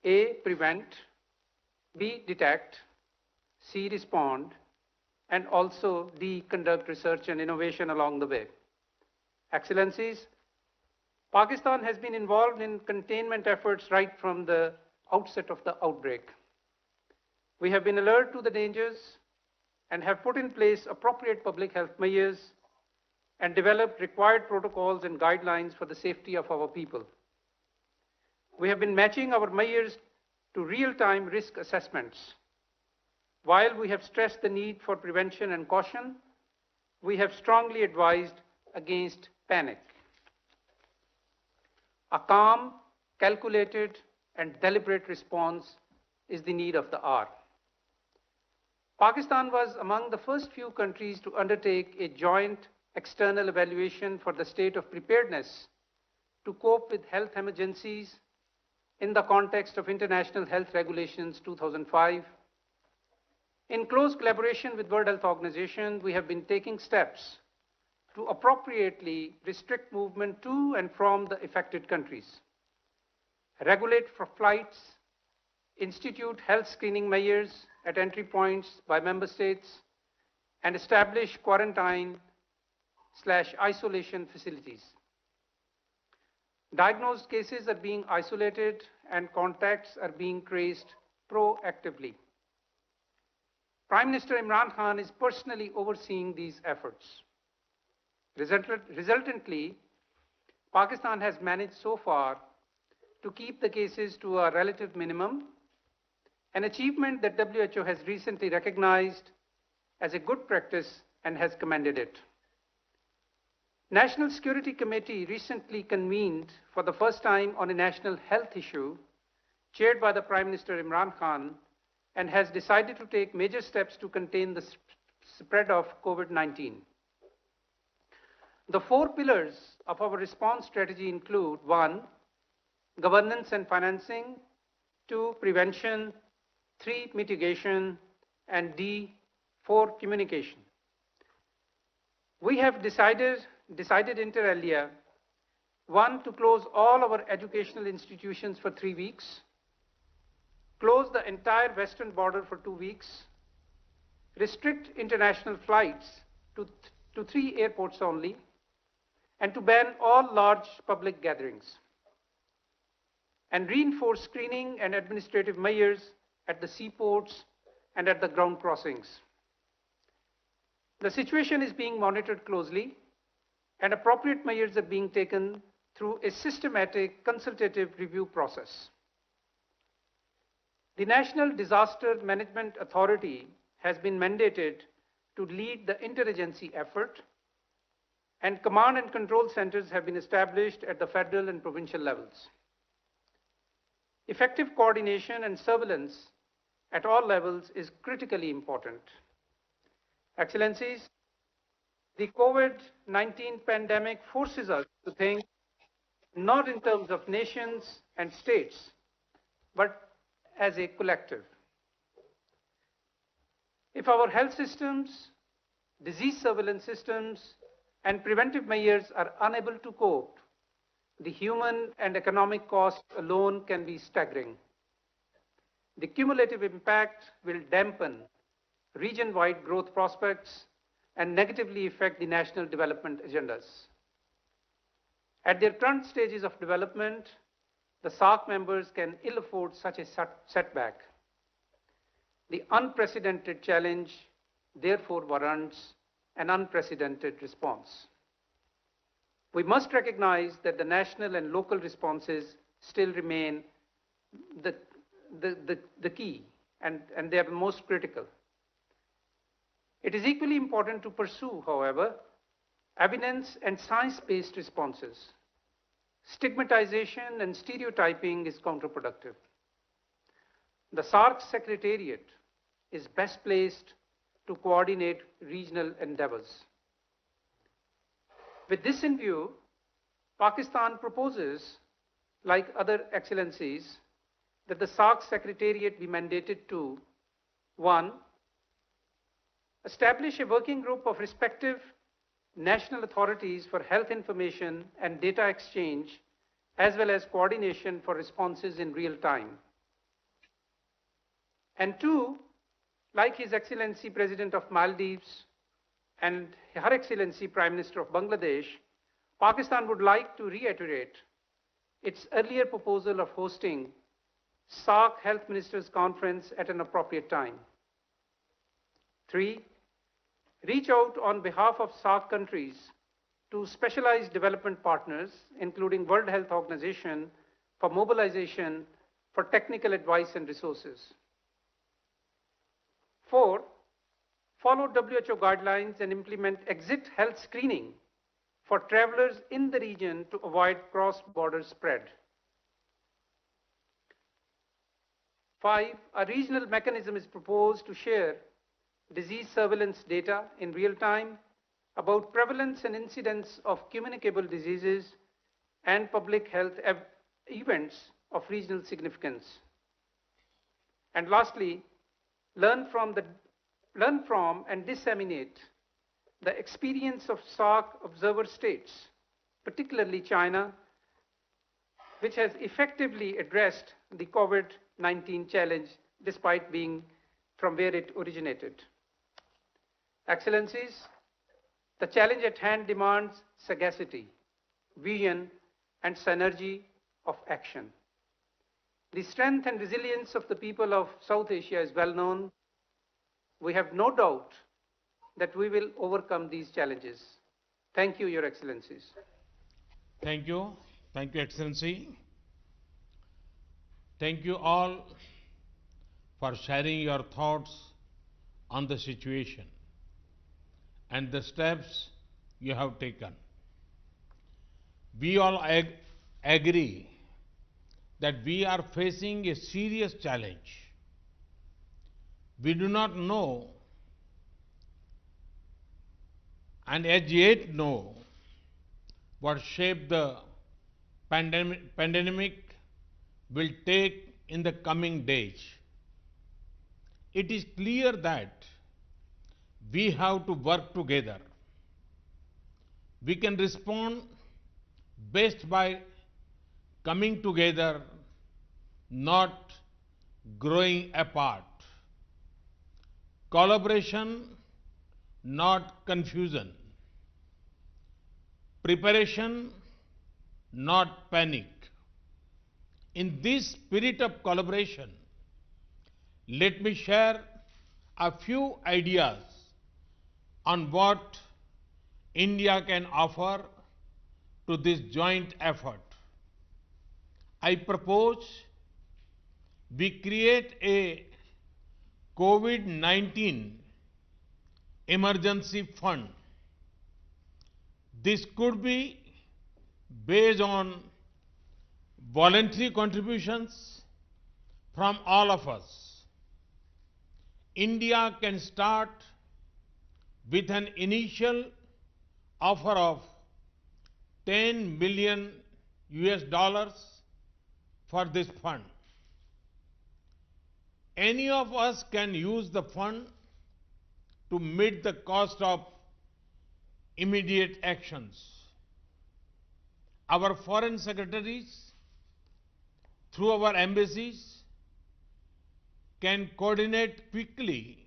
A, prevent, B, detect, C, respond, and also D, conduct research and innovation along the way. Excellencies, Pakistan has been involved in containment efforts right from the outset of the outbreak. We have been alert to the dangers and have put in place appropriate public health measures and developed required protocols and guidelines for the safety of our people. We have been matching our measures to real-time risk assessments. While we have stressed the need for prevention and caution, we have strongly advised against panic. A calm, calculated, and deliberate response is the need of the hour. Pakistan was among the first few countries to undertake a joint external evaluation for the state of preparedness to cope with health emergencies in the context of International Health Regulations 2005. In close collaboration with World Health Organization, we have been taking steps to appropriately restrict movement to and from the affected countries, regulate for flights, institute health screening measures at entry points by member states, and establish quarantine/isolation facilities. Diagnosed cases are being isolated and contacts are being traced proactively. Prime Minister Imran Khan is personally overseeing these efforts. Resultantly, Pakistan has managed so far to keep the cases to a relative minimum, an achievement that WHO has recently recognized as a good practice and has commended it. National Security Committee recently convened for the first time on a national health issue, chaired by the Prime Minister Imran Khan, and has decided to take major steps to contain the spread of COVID-19. The 4 pillars of our response strategy include: 1, governance and financing; 2, prevention; 3, mitigation; and 4, communication. We have decided inter alia: 1, to close all our educational institutions for 3 weeks, close the entire western border for 2 weeks, restrict international flights to 3 airports only, and to ban all large public gatherings, and reinforce screening and administrative measures at the seaports and at the ground crossings. The situation is being monitored closely, and appropriate measures are being taken through a systematic consultative review process. The National Disaster Management Authority has been mandated to lead the interagency effort, and command and control centers have been established at the federal and provincial levels. Effective coordination and surveillance at all levels is critically important. Excellencies, the COVID-19 pandemic forces us to think not in terms of nations and states, but as a collective. If our health systems, disease surveillance systems, and preventive measures are unable to cope, the human and economic cost alone can be staggering. The cumulative impact will dampen region-wide growth prospects and negatively affect the national development agendas. At their current stages of development, the SAARC members can ill afford such a setback. The unprecedented challenge therefore warrants an unprecedented response. We must recognize that the national and local responses still remain the key, and they are the most critical. It is equally important to pursue, however, evidence and science-based responses. Stigmatization and stereotyping is counterproductive. The SAARC Secretariat is best placed to coordinate regional endeavors. With this in view, Pakistan proposes, like other excellencies, that the SAARC Secretariat be mandated to: 1, establish a working group of respective national authorities for health information and data exchange, as well as coordination for responses in real time. And 2, like His Excellency President of Maldives and Her Excellency Prime Minister of Bangladesh, Pakistan would like to reiterate its earlier proposal of hosting SAARC Health Ministers Conference at an appropriate time. 3, reach out on behalf of SAARC countries to specialized development partners, including World Health Organization, for mobilization for technical advice and resources. 4, follow WHO guidelines and implement exit health screening for travelers in the region to avoid cross-border spread. 5, a regional mechanism is proposed to share disease surveillance data in real time about prevalence and incidence of communicable diseases and public health events of regional significance. And lastly, learn from and disseminate the experience of SAARC observer states, particularly China, which has effectively addressed the COVID-19 challenge despite being from where it originated. Excellencies, the challenge at hand demands sagacity, vision, and synergy of action. The strength and resilience of the people of South Asia is well known. We have no doubt that we will overcome these challenges. Thank you, Your Excellencies. Thank you. Thank you, Excellency. Thank you all for sharing your thoughts on the situation and the steps you have taken. We all agree that we are facing a serious challenge. We do not know and as yet know what shape the pandemic will take in the coming days. It is clear that we have to work together. We can respond best by coming together, not growing apart. Collaboration, not confusion. Preparation, not panic. In this spirit of collaboration, let me share a few ideas on what India can offer to this joint effort. I propose we create a COVID-19 emergency fund. This could be based on voluntary contributions from all of us. India can start with an initial offer of $10 million for this fund. Any of us can use the fund to meet the cost of immediate actions. Our foreign secretaries, through our embassies, can coordinate quickly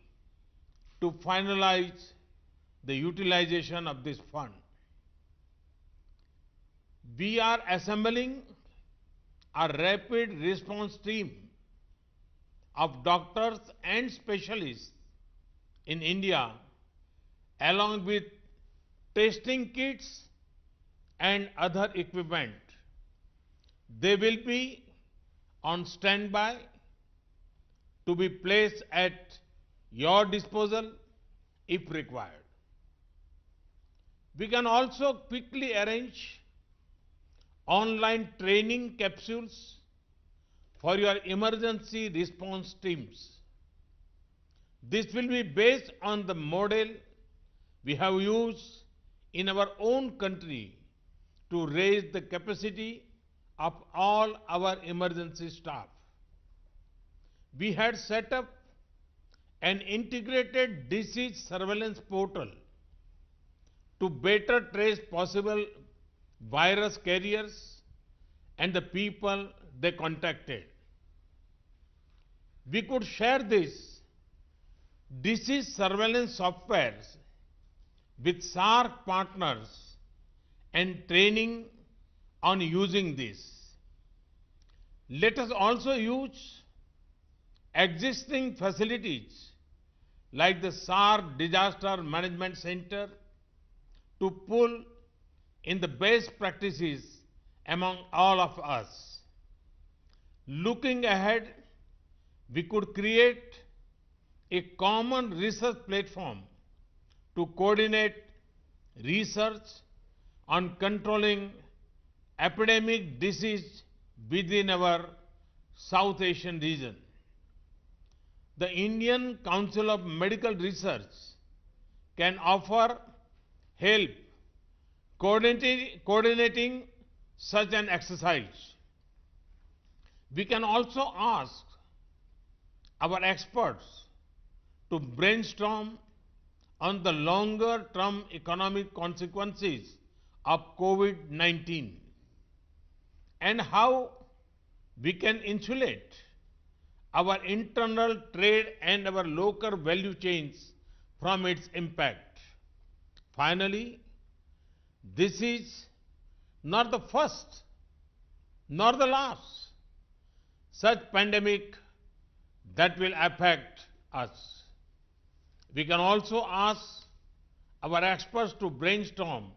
to finalize the utilization of this fund. We are assembling a rapid response team of doctors and specialists in India, along with testing kits and other equipment. They will be on standby to be placed at your disposal if required. We can also quickly arrange online training capsules for your emergency response teams. This will be based on the model we have used in our own country to raise the capacity of all our emergency staff. We had set up an integrated disease surveillance portal to better trace possible virus carriers and the people they contacted. We could share this disease surveillance software with SAARC partners and training on using this. Let us also use existing facilities like the SAARC Disaster Management Center to pull in the best practices among all of us. Looking ahead, we could create a common research platform to coordinate research on controlling epidemic disease within our South Asian region. the Indian Council of Medical Research can offer help coordinating such an exercise. We can also ask our experts to brainstorm on the longer-term economic consequences of COVID-19 and how we can insulate our internal trade and our local value chains from its impact. Finally, this is not the first nor the last such pandemic that will affect us. We can also ask our experts to brainstorm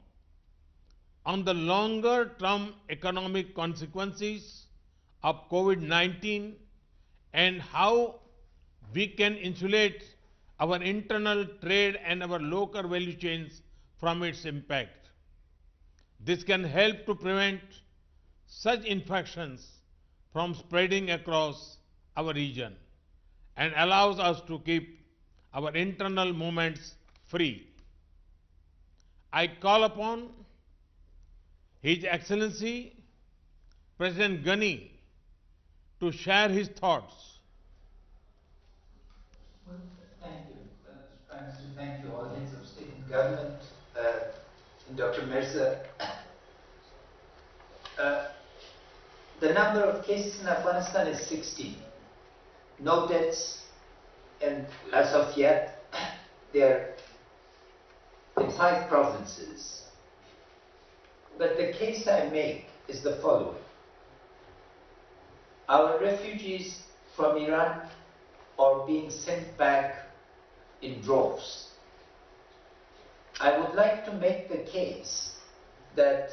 on the longer-term economic consequences of COVID-19 and how we can insulate our internal trade and our local value chains from its impact. This can help to prevent such infections from spreading across our region and allows us to keep our internal movements free. I call upon His Excellency President Ghani to share his thoughts. Well, thank you, Mr. Prime Minister. Thank you, all heads of state and government, and Dr. Mirza. The number of cases in Afghanistan is 16. No deaths, and as of yet, they're in 5 provinces. But the case I make is the following. Our refugees from Iran are being sent back in droves. I would like to make the case that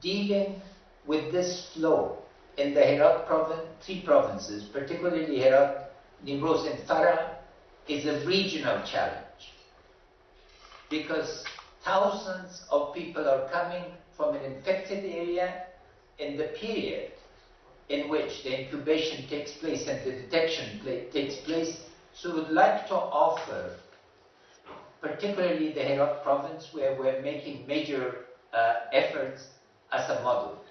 dealing with this flow in the Herat province, 3 provinces, particularly Herat, Nimroz and Farah, is a regional challenge, because thousands of people are coming from an infected area in the period in which the incubation takes place and the detection takes place. So we would like to offer, particularly the Herat province, where we're making major efforts, as a model.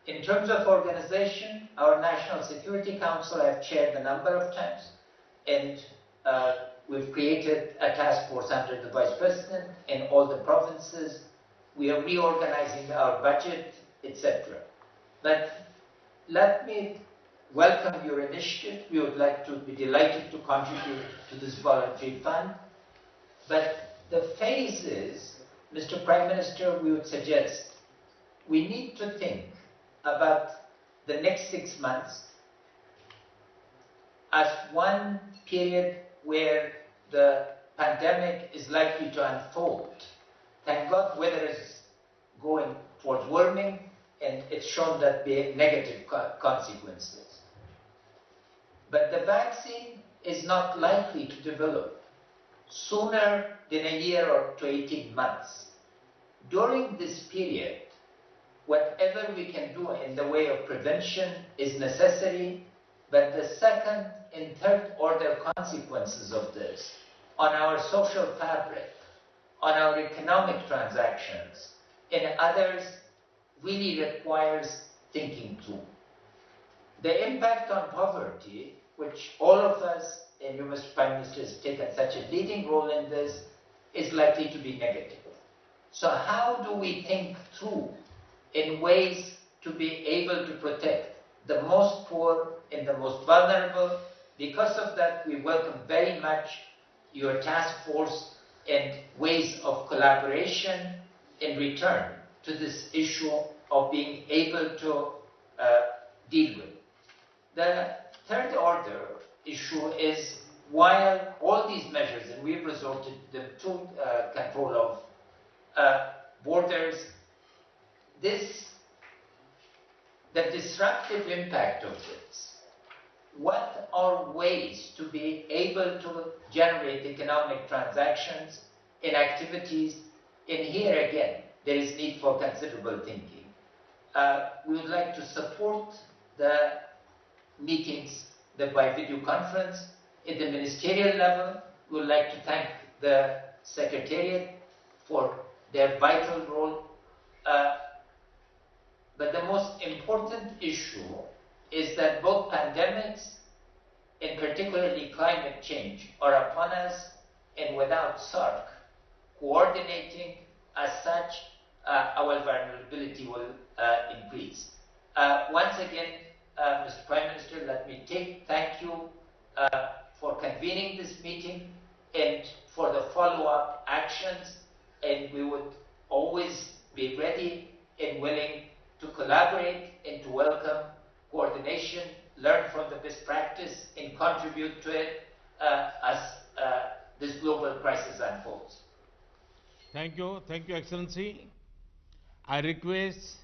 In terms of organization, our National Security Council I have chaired a number of times, and we've created a task force under the Vice President in all the provinces. We are reorganizing our budget, etc. But let me welcome your initiative. We would like to be delighted to contribute to this voluntary fund. But the phases, Mr. Prime Minister, we would suggest we need to think about the next 6 months as one period where the pandemic is likely to unfold. Thank God weather is going towards warming, and it's shown that there are negative consequences. But the vaccine is not likely to develop sooner than a year or to 18 months. During this period, whatever we can do in the way of prevention is necessary, but the second and third order consequences of this on our social fabric, on our economic transactions, and others really requires thinking through. The impact on poverty, which all of us, and you, Mr. Prime Minister, has taken such a leading role in this, is likely to be negative. So how do we think through in ways to be able to protect the most poor and the most vulnerable? Because of that, we welcome very much your task force and ways of collaboration in return to this issue of being able to deal with. The third order issue is, while all these measures, and we've resorted to control of borders, the disruptive impact of this, what are ways to be able to generate economic transactions and activities? And here again, there is need for considerable thinking. We would like to support the meetings by video conference, in the ministerial level, we would like to thank the Secretariat for their vital role. But the most important issue is that both pandemics, and particularly climate change, are upon us, and without SAARC coordinating as such, our vulnerability will increase. Once again, Mr. Prime Minister, let me thank you for convening this meeting and for the follow-up actions, and we would always be ready and willing to collaborate and to welcome coordination, learn from the best practice, and contribute to it as this global crisis unfolds. Thank you, Excellency. I request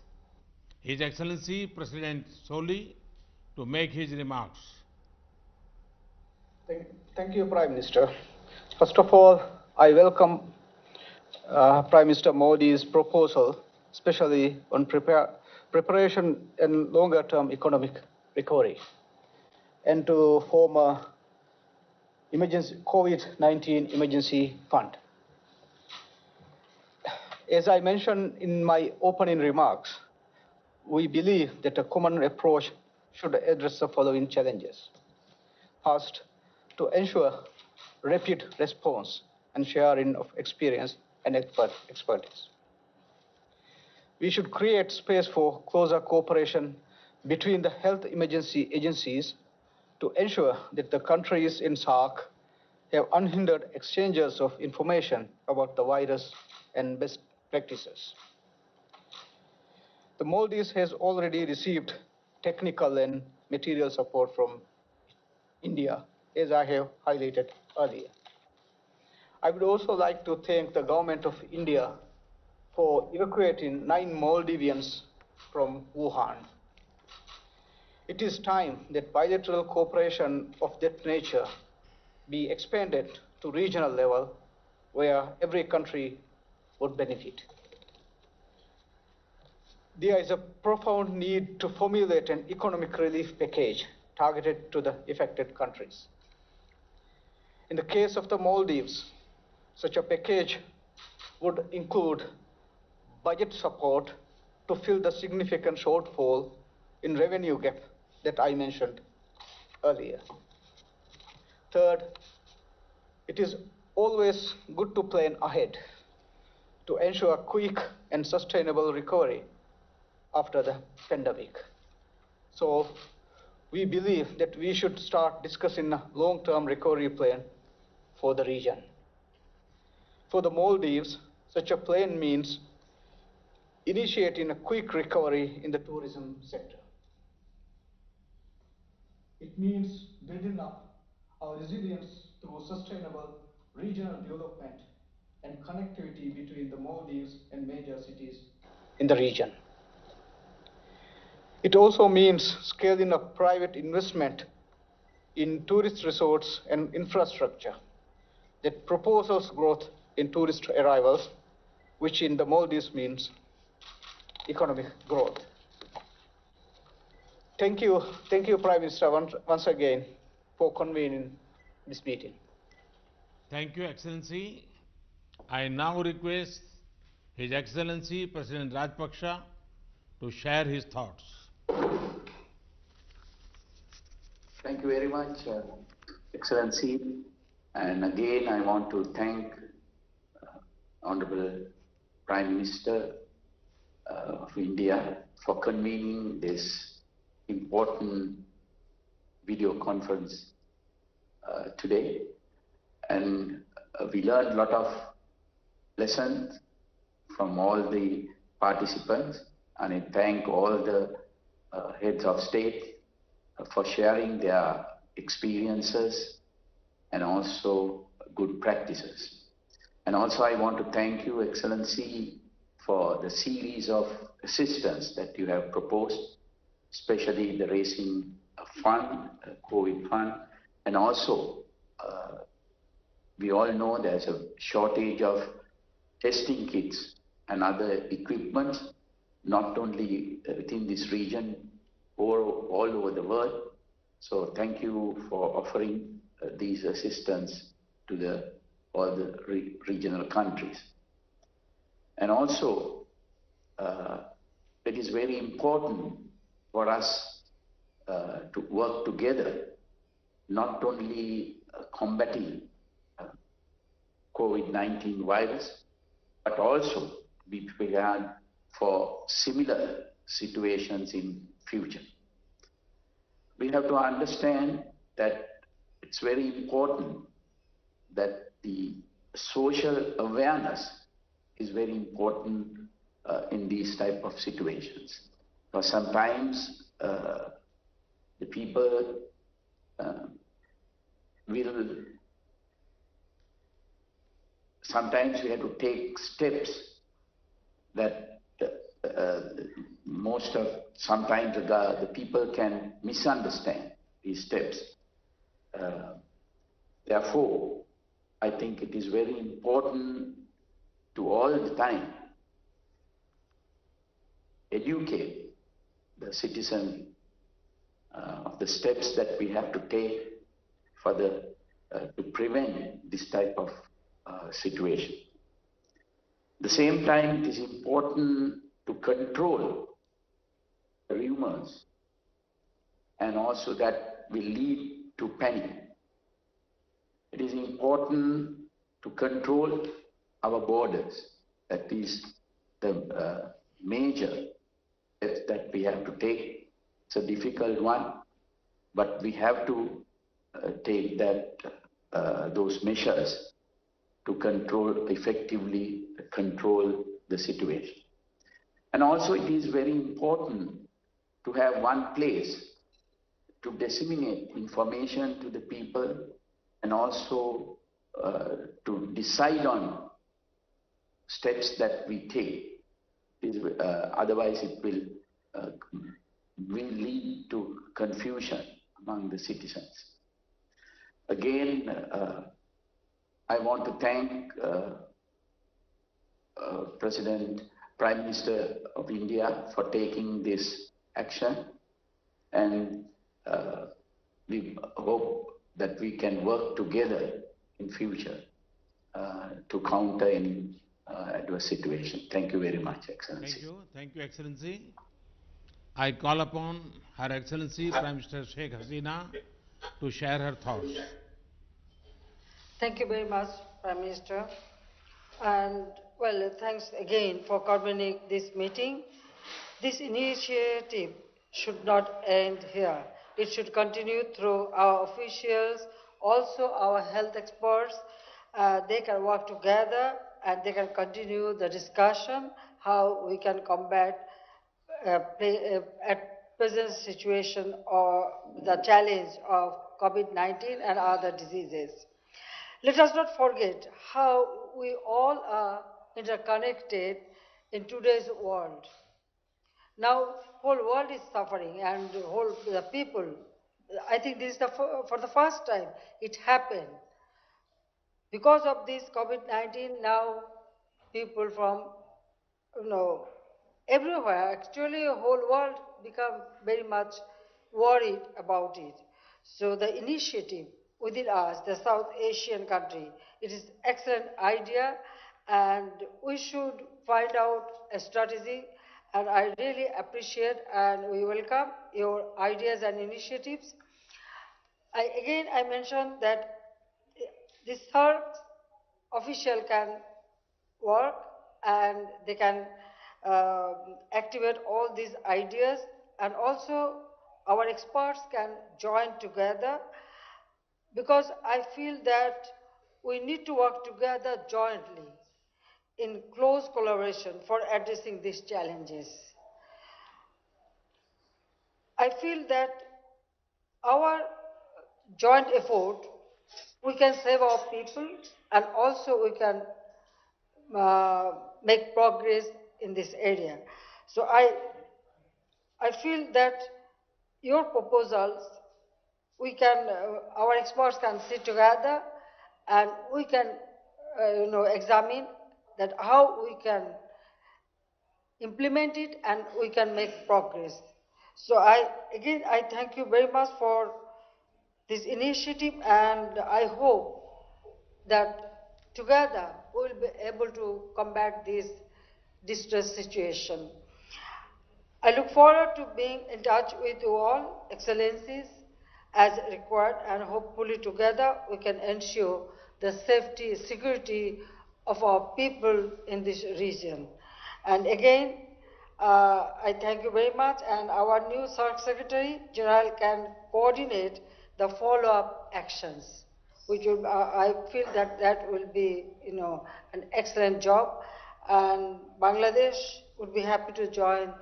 His Excellency President Soli to make his remarks. Thank you, Prime Minister. First of all, I welcome Prime Minister Modi's proposal, especially on preparation and longer-term economic recovery, and to form a COVID-19 emergency fund. As I mentioned in my opening remarks, we believe that a common approach should address the following challenges. First, to ensure rapid response and sharing of experience and expertise. We should create space for closer cooperation between the health emergency agencies to ensure that the countries in SAARC have unhindered exchanges of information about the virus and best practices. The Maldives has already received technical and material support from India, as I have highlighted earlier. I would also like to thank the government of India for evacuating 9 Maldivians from Wuhan. It is time that bilateral cooperation of that nature be expanded to regional level where every country would benefit. There is a profound need to formulate an economic relief package targeted to the affected countries. In the case of the Maldives, such a package would include budget support to fill the significant shortfall in revenue gap that I mentioned earlier. Third, it is always good to plan ahead to ensure quick and sustainable recovery after the pandemic. So we believe that we should start discussing a long-term recovery plan for the region. For the Maldives, such a plan means initiating a quick recovery in the tourism sector. It means building up our resilience through sustainable regional development and connectivity between the Maldives and major cities in the region. It also means scaling up private investment in tourist resorts and infrastructure that propels growth in tourist arrivals, which in the Maldives means economic growth. Thank you, Prime Minister, once again for convening this meeting. Thank you, Excellency. I now request His Excellency President Rajpaksha to share his thoughts. Thank you very much, Excellency. And again, I want to thank Honorable Prime Minister of India for convening this important video conference today. And we learned a lot of lessons from all the participants, and I thank all the heads of state for sharing their experiences and also good practices. And also I want to thank you, Excellency, for the series of assistance that you have proposed, especially the raising fund, COVID fund, and also we all know there's a shortage of testing kits and other equipment, not only within this region or all over the world. So thank you for offering these assistance to all the regional countries. And also, it is very important for us to work together, not only combating COVID-19 virus, but also be prepared for similar situations in future. We have to understand that it's very important that the social awareness is very important in these type of situations. Because sometimes the people sometimes we have to take steps that sometimes the people can misunderstand these steps. Therefore, I think it is very important to all the time educate the citizen of the steps that we have to take for to prevent this type of situation. At the same time, it is important to control rumors, and also that will lead to panic. It is important to control our borders. That is the major steps that we have to take. It's a difficult one, but we have to take those measures to effectively control the situation. And also it is very important to have one place to disseminate information to the people, and also to decide on steps that we take. Otherwise it will lead to confusion among the citizens. Again, I want to thank Prime Minister of India for taking this action, and we hope that we can work together in future to counter any adverse situation. Thank you very much, Excellency. Thank you, Excellency. I call upon Her Excellency Prime Minister Sheikh Hasina to share her thoughts. Thank you very much, Prime Minister. And well, thanks again for convening this meeting. This initiative should not end here. It should continue through our officials, also our health experts. They can work together and they can continue the discussion how we can combat at present situation or the challenge of COVID-19 and other diseases. Let us not forget how we all are interconnected in today's world. Now, whole world is suffering, and the people. I think this is for the first time it happened. Because of this COVID-19, now people from everywhere, actually, the whole world become very much worried about it. So the initiative within us, the South Asian country, it is excellent idea, and we should find out a strategy, and I really appreciate and we welcome your ideas and initiatives. I mentioned that this third official can work and they can activate all these ideas, and also our experts can join together, because I feel that we need to work together jointly in close collaboration for addressing these challenges. I feel that our joint effort, we can save our people, and also we can make progress in this area. So I feel that your proposals, our experts can sit together and we can examine that how we can implement it and we can make progress. So I thank you very much for this initiative, and I hope that together we will be able to combat this distress situation. I look forward to being in touch with you all, Excellencies, as required, and hopefully together we can ensure the safety, security of our people in this region. And again, I thank you very much, and our new SAARC Secretary General can coordinate the follow-up actions, which will, I feel that that will be, an excellent job, and Bangladesh would be happy to join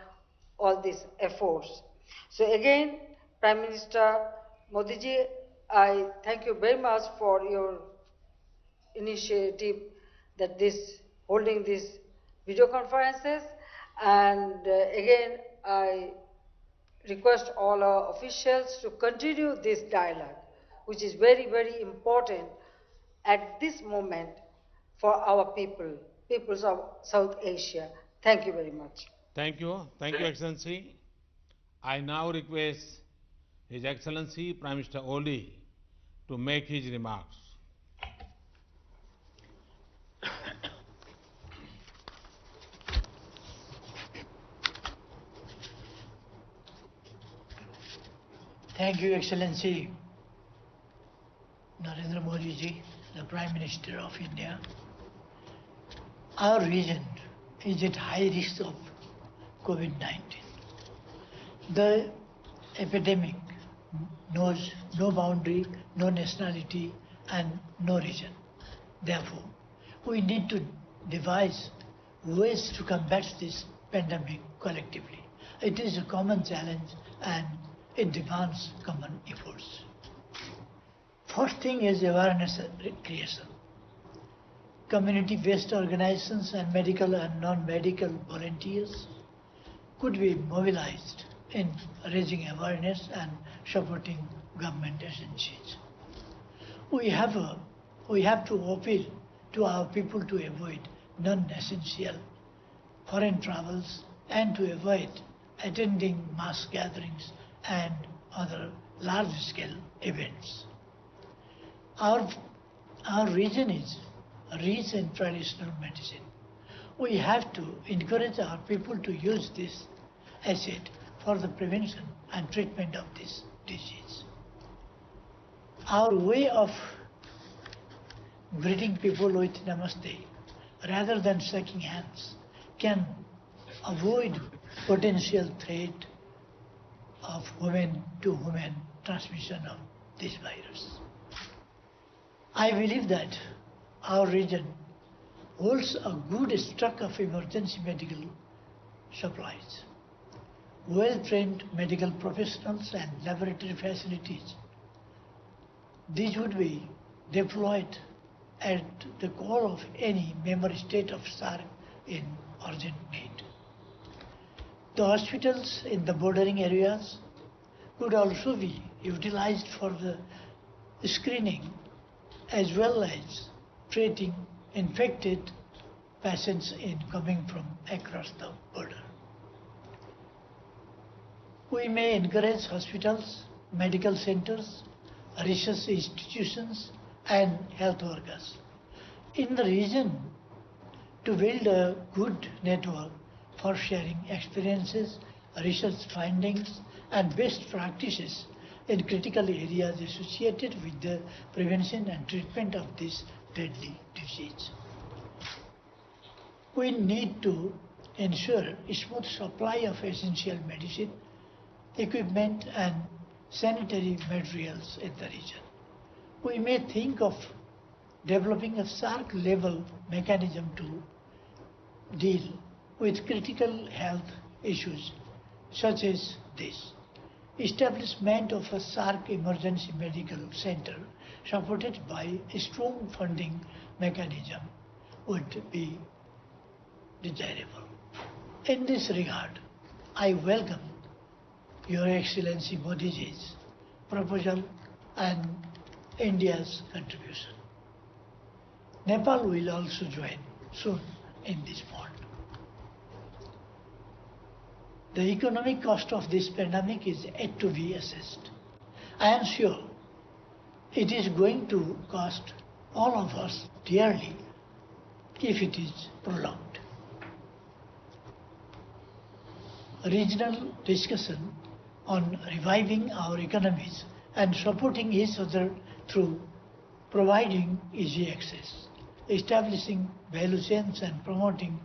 all these efforts. So again, Prime Minister Modi ji, I thank you very much for your initiative that holding these video conferences, and again I request all our officials to continue this dialogue, which is very, very important at this moment for our peoples of South Asia. Thank you very much. Thank you, Excellency. I now request His Excellency Prime Minister Oli to make his remarks. Thank you, Excellency Narendra Modi ji, the Prime Minister of India. Our region is at high risk of COVID-19. The epidemic knows no boundary, no nationality, and no region. Therefore, we need to devise ways to combat this pandemic collectively. It is a common challenge and it demands common efforts. First thing is awareness creation. Community-based organizations and medical and non-medical volunteers could be mobilized in raising awareness and supporting government agencies. We have to appeal to our people to avoid non-essential foreign travels and to avoid attending mass gatherings and other large-scale events. Our region is rich in traditional medicine. We have to encourage our people to use this asset for the prevention and treatment of this disease. Our way of greeting people with namaste rather than shaking hands can avoid potential threat of human-to-human transmission of this virus. I believe that our region holds a good stock of emergency medical supplies, well-trained medical professionals and laboratory facilities. These would be deployed at the call of any member state of SAARC in urgent need. The hospitals in the bordering areas could also be utilized for the screening as well as treating infected patients coming from across the border. We may encourage hospitals, medical centers, research institutions, and health workers in the region to build a good network for sharing experiences, research findings, and best practices in critical areas associated with the prevention and treatment of this deadly disease. We need to ensure a smooth supply of essential medicine, equipment, and sanitary materials in the region. We may think of developing a SAARC-level mechanism to deal with critical health issues such as this. Establishment of a SAARC emergency medical center supported by a strong funding mechanism would be desirable. In this regard, I welcome Your Excellency Modi's proposal and India's contribution. Nepal will also join soon in this fund. The economic cost of this pandemic is yet to be assessed. I am sure it is going to cost all of us dearly if it is prolonged. Regional discussion on reviving our economies and supporting each other through providing easy access, establishing value chains and promoting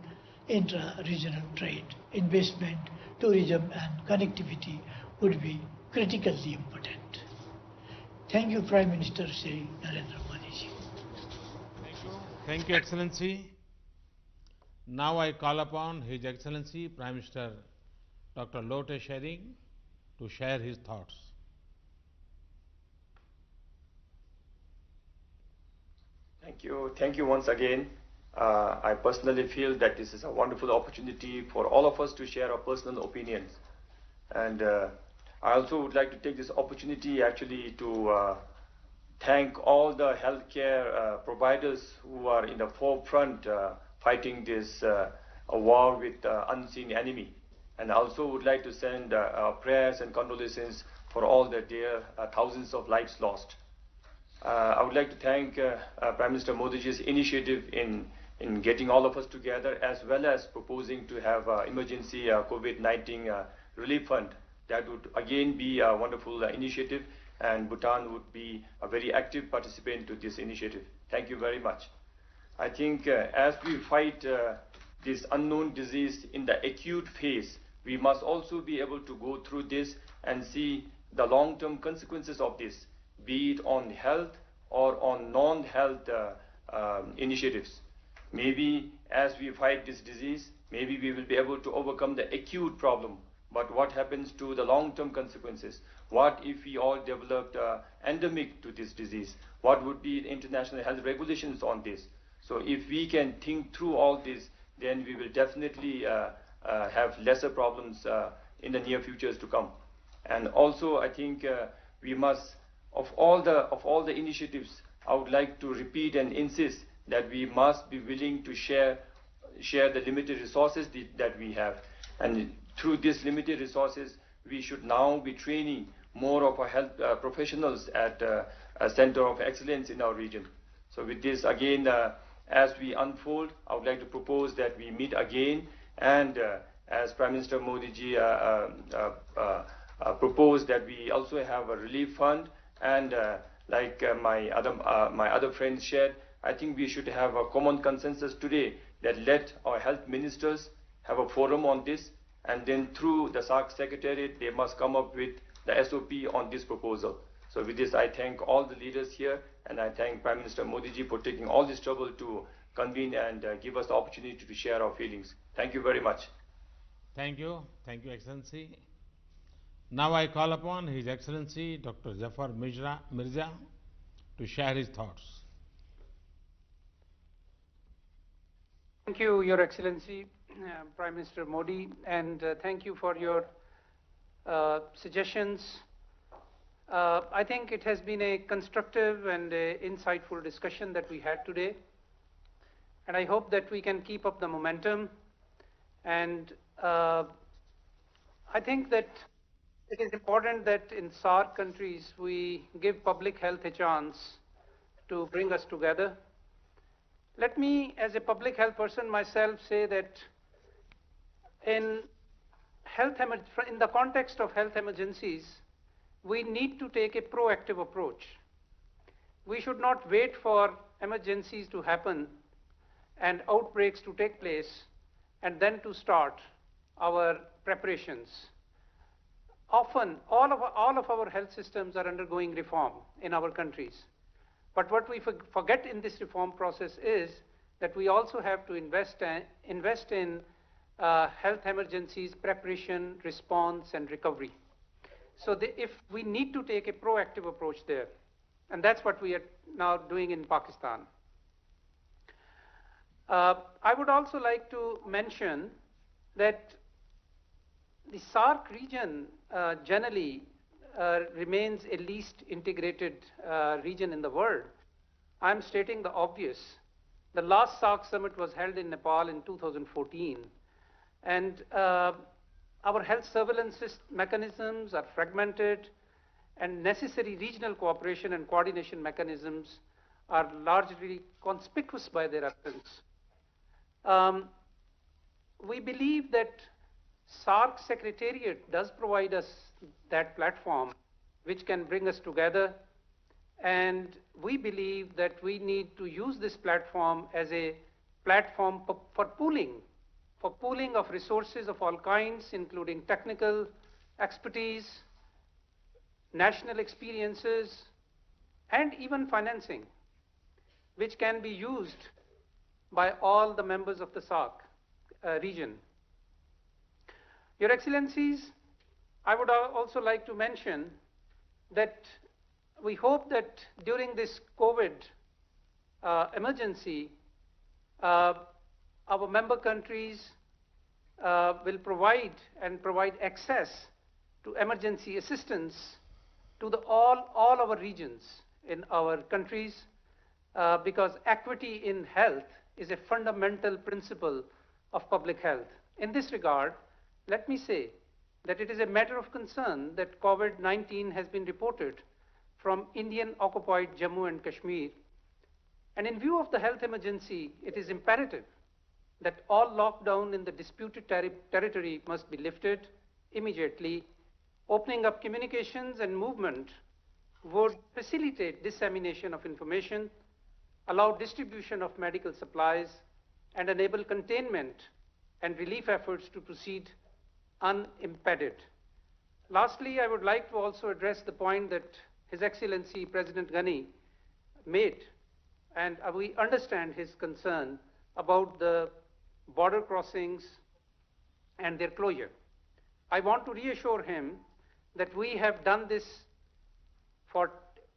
intra-regional trade, investment, tourism and connectivity would be critically important. Thank you, Prime Minister Shri Narendra Modi ji. Thank you, Excellency. Now I call upon His Excellency Prime Minister Dr. Lote Tshering to share his thoughts. Thank you once again. I personally feel that this is a wonderful opportunity for all of us to share our personal opinions. And I also would like to take this opportunity actually to thank all the healthcare providers who are in the forefront fighting this war with unseen enemy. And I also would like to send prayers and condolences for all the dear thousands of lives lost. I would like to thank Prime Minister Modi's initiative in getting all of us together, as well as proposing to have emergency COVID-19 relief fund. That would again be a wonderful initiative, and Bhutan would be a very active participant to this initiative. Thank you very much. I think as we fight this unknown disease in the acute phase, we must also be able to go through this and see the long-term consequences of this, be it on health or on non-health initiatives. Maybe as we fight this disease, maybe we will be able to overcome the acute problem. But what happens to the long-term consequences? What if we all developed endemic to this disease? What would be the international health regulations on this? So if we can think through all this, then we will definitely have lesser problems in the near futures to come. And also, I think we must, of all the initiatives, I would like to repeat and insist that we must be willing to share the limited resources that we have. And through these limited resources, we should now be training more of our health professionals at a center of excellence in our region. So with this, again, as we unfold, I would like to propose that we meet again, and as Prime Minister Modi ji proposed, that we also have a relief fund, and like my other friends shared, I think we should have a common consensus today that let our health ministers have a forum on this, and then through the SAARC Secretariat, they must come up with the SOP on this proposal. So with this, I thank all the leaders here, and I thank Prime Minister Modi ji for taking all this trouble to convene and give us the opportunity to share our feelings. Thank you very much. Thank you, Excellency. Now I call upon His Excellency Dr. Zafar Mirza to share his thoughts. Thank you, Your Excellency, Prime Minister Modi, and thank you for your suggestions. I think it has been a constructive and insightful discussion that we had today, and I hope that we can keep up the momentum. And I think that it is important that in SAARC countries we give public health a chance to bring us together. Let me, as a public health person myself, say that in the context of health emergencies, we need to take a proactive approach. We should not wait for emergencies to happen and outbreaks to take place and then to start our preparations. Often, all of our health systems are undergoing reform in our countries. But what we forget in this reform process is that we also have to invest in health emergencies, preparation, response, and recovery. So if we need to take a proactive approach there, and that's what we are now doing in Pakistan. I would also like to mention that the SAARC region generally remains a least integrated region in the world. I'm stating the obvious. The last SAARC summit was held in Nepal in 2014, and our health surveillance mechanisms are fragmented, and necessary regional cooperation and coordination mechanisms are largely conspicuous by their absence. We believe that SAARC Secretariat does provide us that platform which can bring us together, and we believe that we need to use this platform as a platform for pooling of resources of all kinds, including technical expertise, national experiences, and even financing, which can be used by all the members of the SAARC region. Your Excellencies, I would also like to mention that we hope that during this COVID emergency, our member countries will provide access to emergency assistance to all our regions in our countries, because equity in health is a fundamental principle of public health. In this regard, let me say that it is a matter of concern that COVID-19 has been reported from Indian-occupied Jammu and Kashmir. And in view of the health emergency, it is imperative that all lockdown in the disputed territory must be lifted immediately. Opening up communications and movement would facilitate dissemination of information, allow distribution of medical supplies, and enable containment and relief efforts to proceed unimpeded. Lastly, I would like to also address the point that His Excellency President Ghani made, and we understand his concern about the border crossings and their closure. I want to reassure him that we have done this for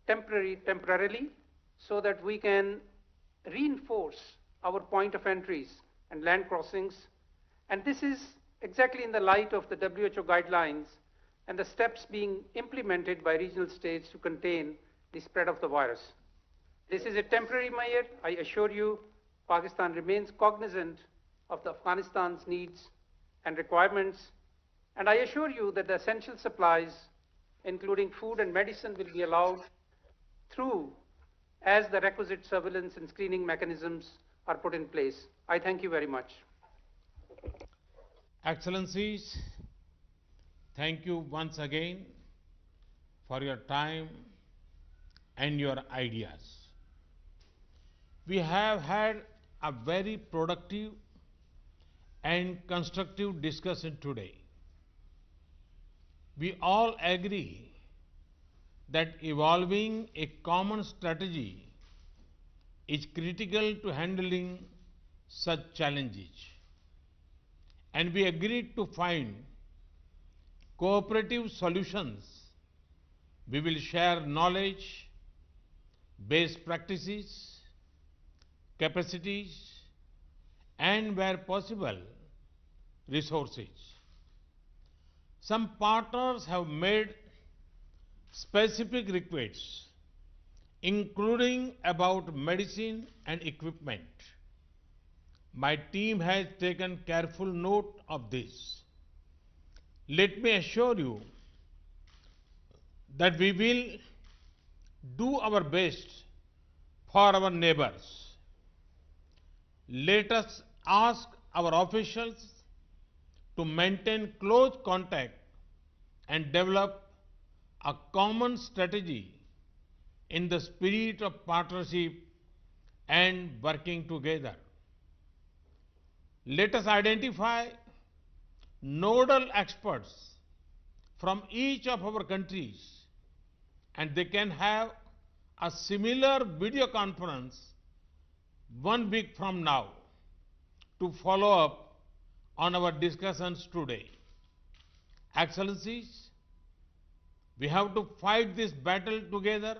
temporarily so that we can reinforce our point of entries and land crossings, and this is exactly in the light of the WHO guidelines and the steps being implemented by regional states to contain the spread of the virus. This is a temporary measure. I assure you, Pakistan remains cognizant of Afghanistan's needs and requirements, and I assure you that the essential supplies, including food and medicine, will be allowed through as the requisite surveillance and screening mechanisms are put in place. I thank you very much. Excellencies, thank you once again for your time and your ideas. We have had a very productive and constructive discussion today. We all agree that evolving a common strategy is critical to handling such challenges. And we agreed to find cooperative solutions. We will share knowledge, best practices, capacities, and where possible, resources. Some partners have made specific requests, including about medicine and equipment. My team has taken careful note of this. Let me assure you that we will do our best for our neighbors. Let us ask our officials to maintain close contact and develop a common strategy in the spirit of partnership and working together. Let us identify nodal experts from each of our countries, and they can have a similar video conference 1 week from now to follow up on our discussions today. Excellencies, we have to fight this battle together,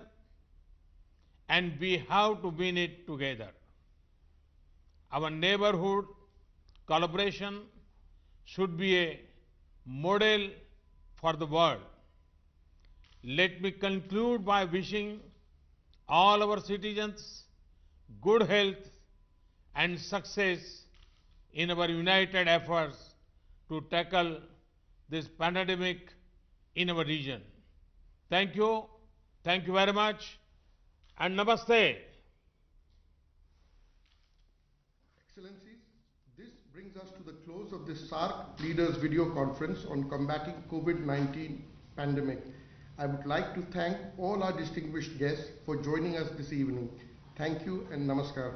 and we have to win it together. Our neighborhood collaboration should be a model for the world. Let me conclude by wishing all our citizens good health and success in our united efforts to tackle this pandemic in our region. Thank you. Thank you very much. And namaste. Excellencies, this brings us to the close of this SAARC Leaders Video Conference on combating COVID-19 pandemic. I would like to thank all our distinguished guests for joining us this evening. Thank you and namaskar.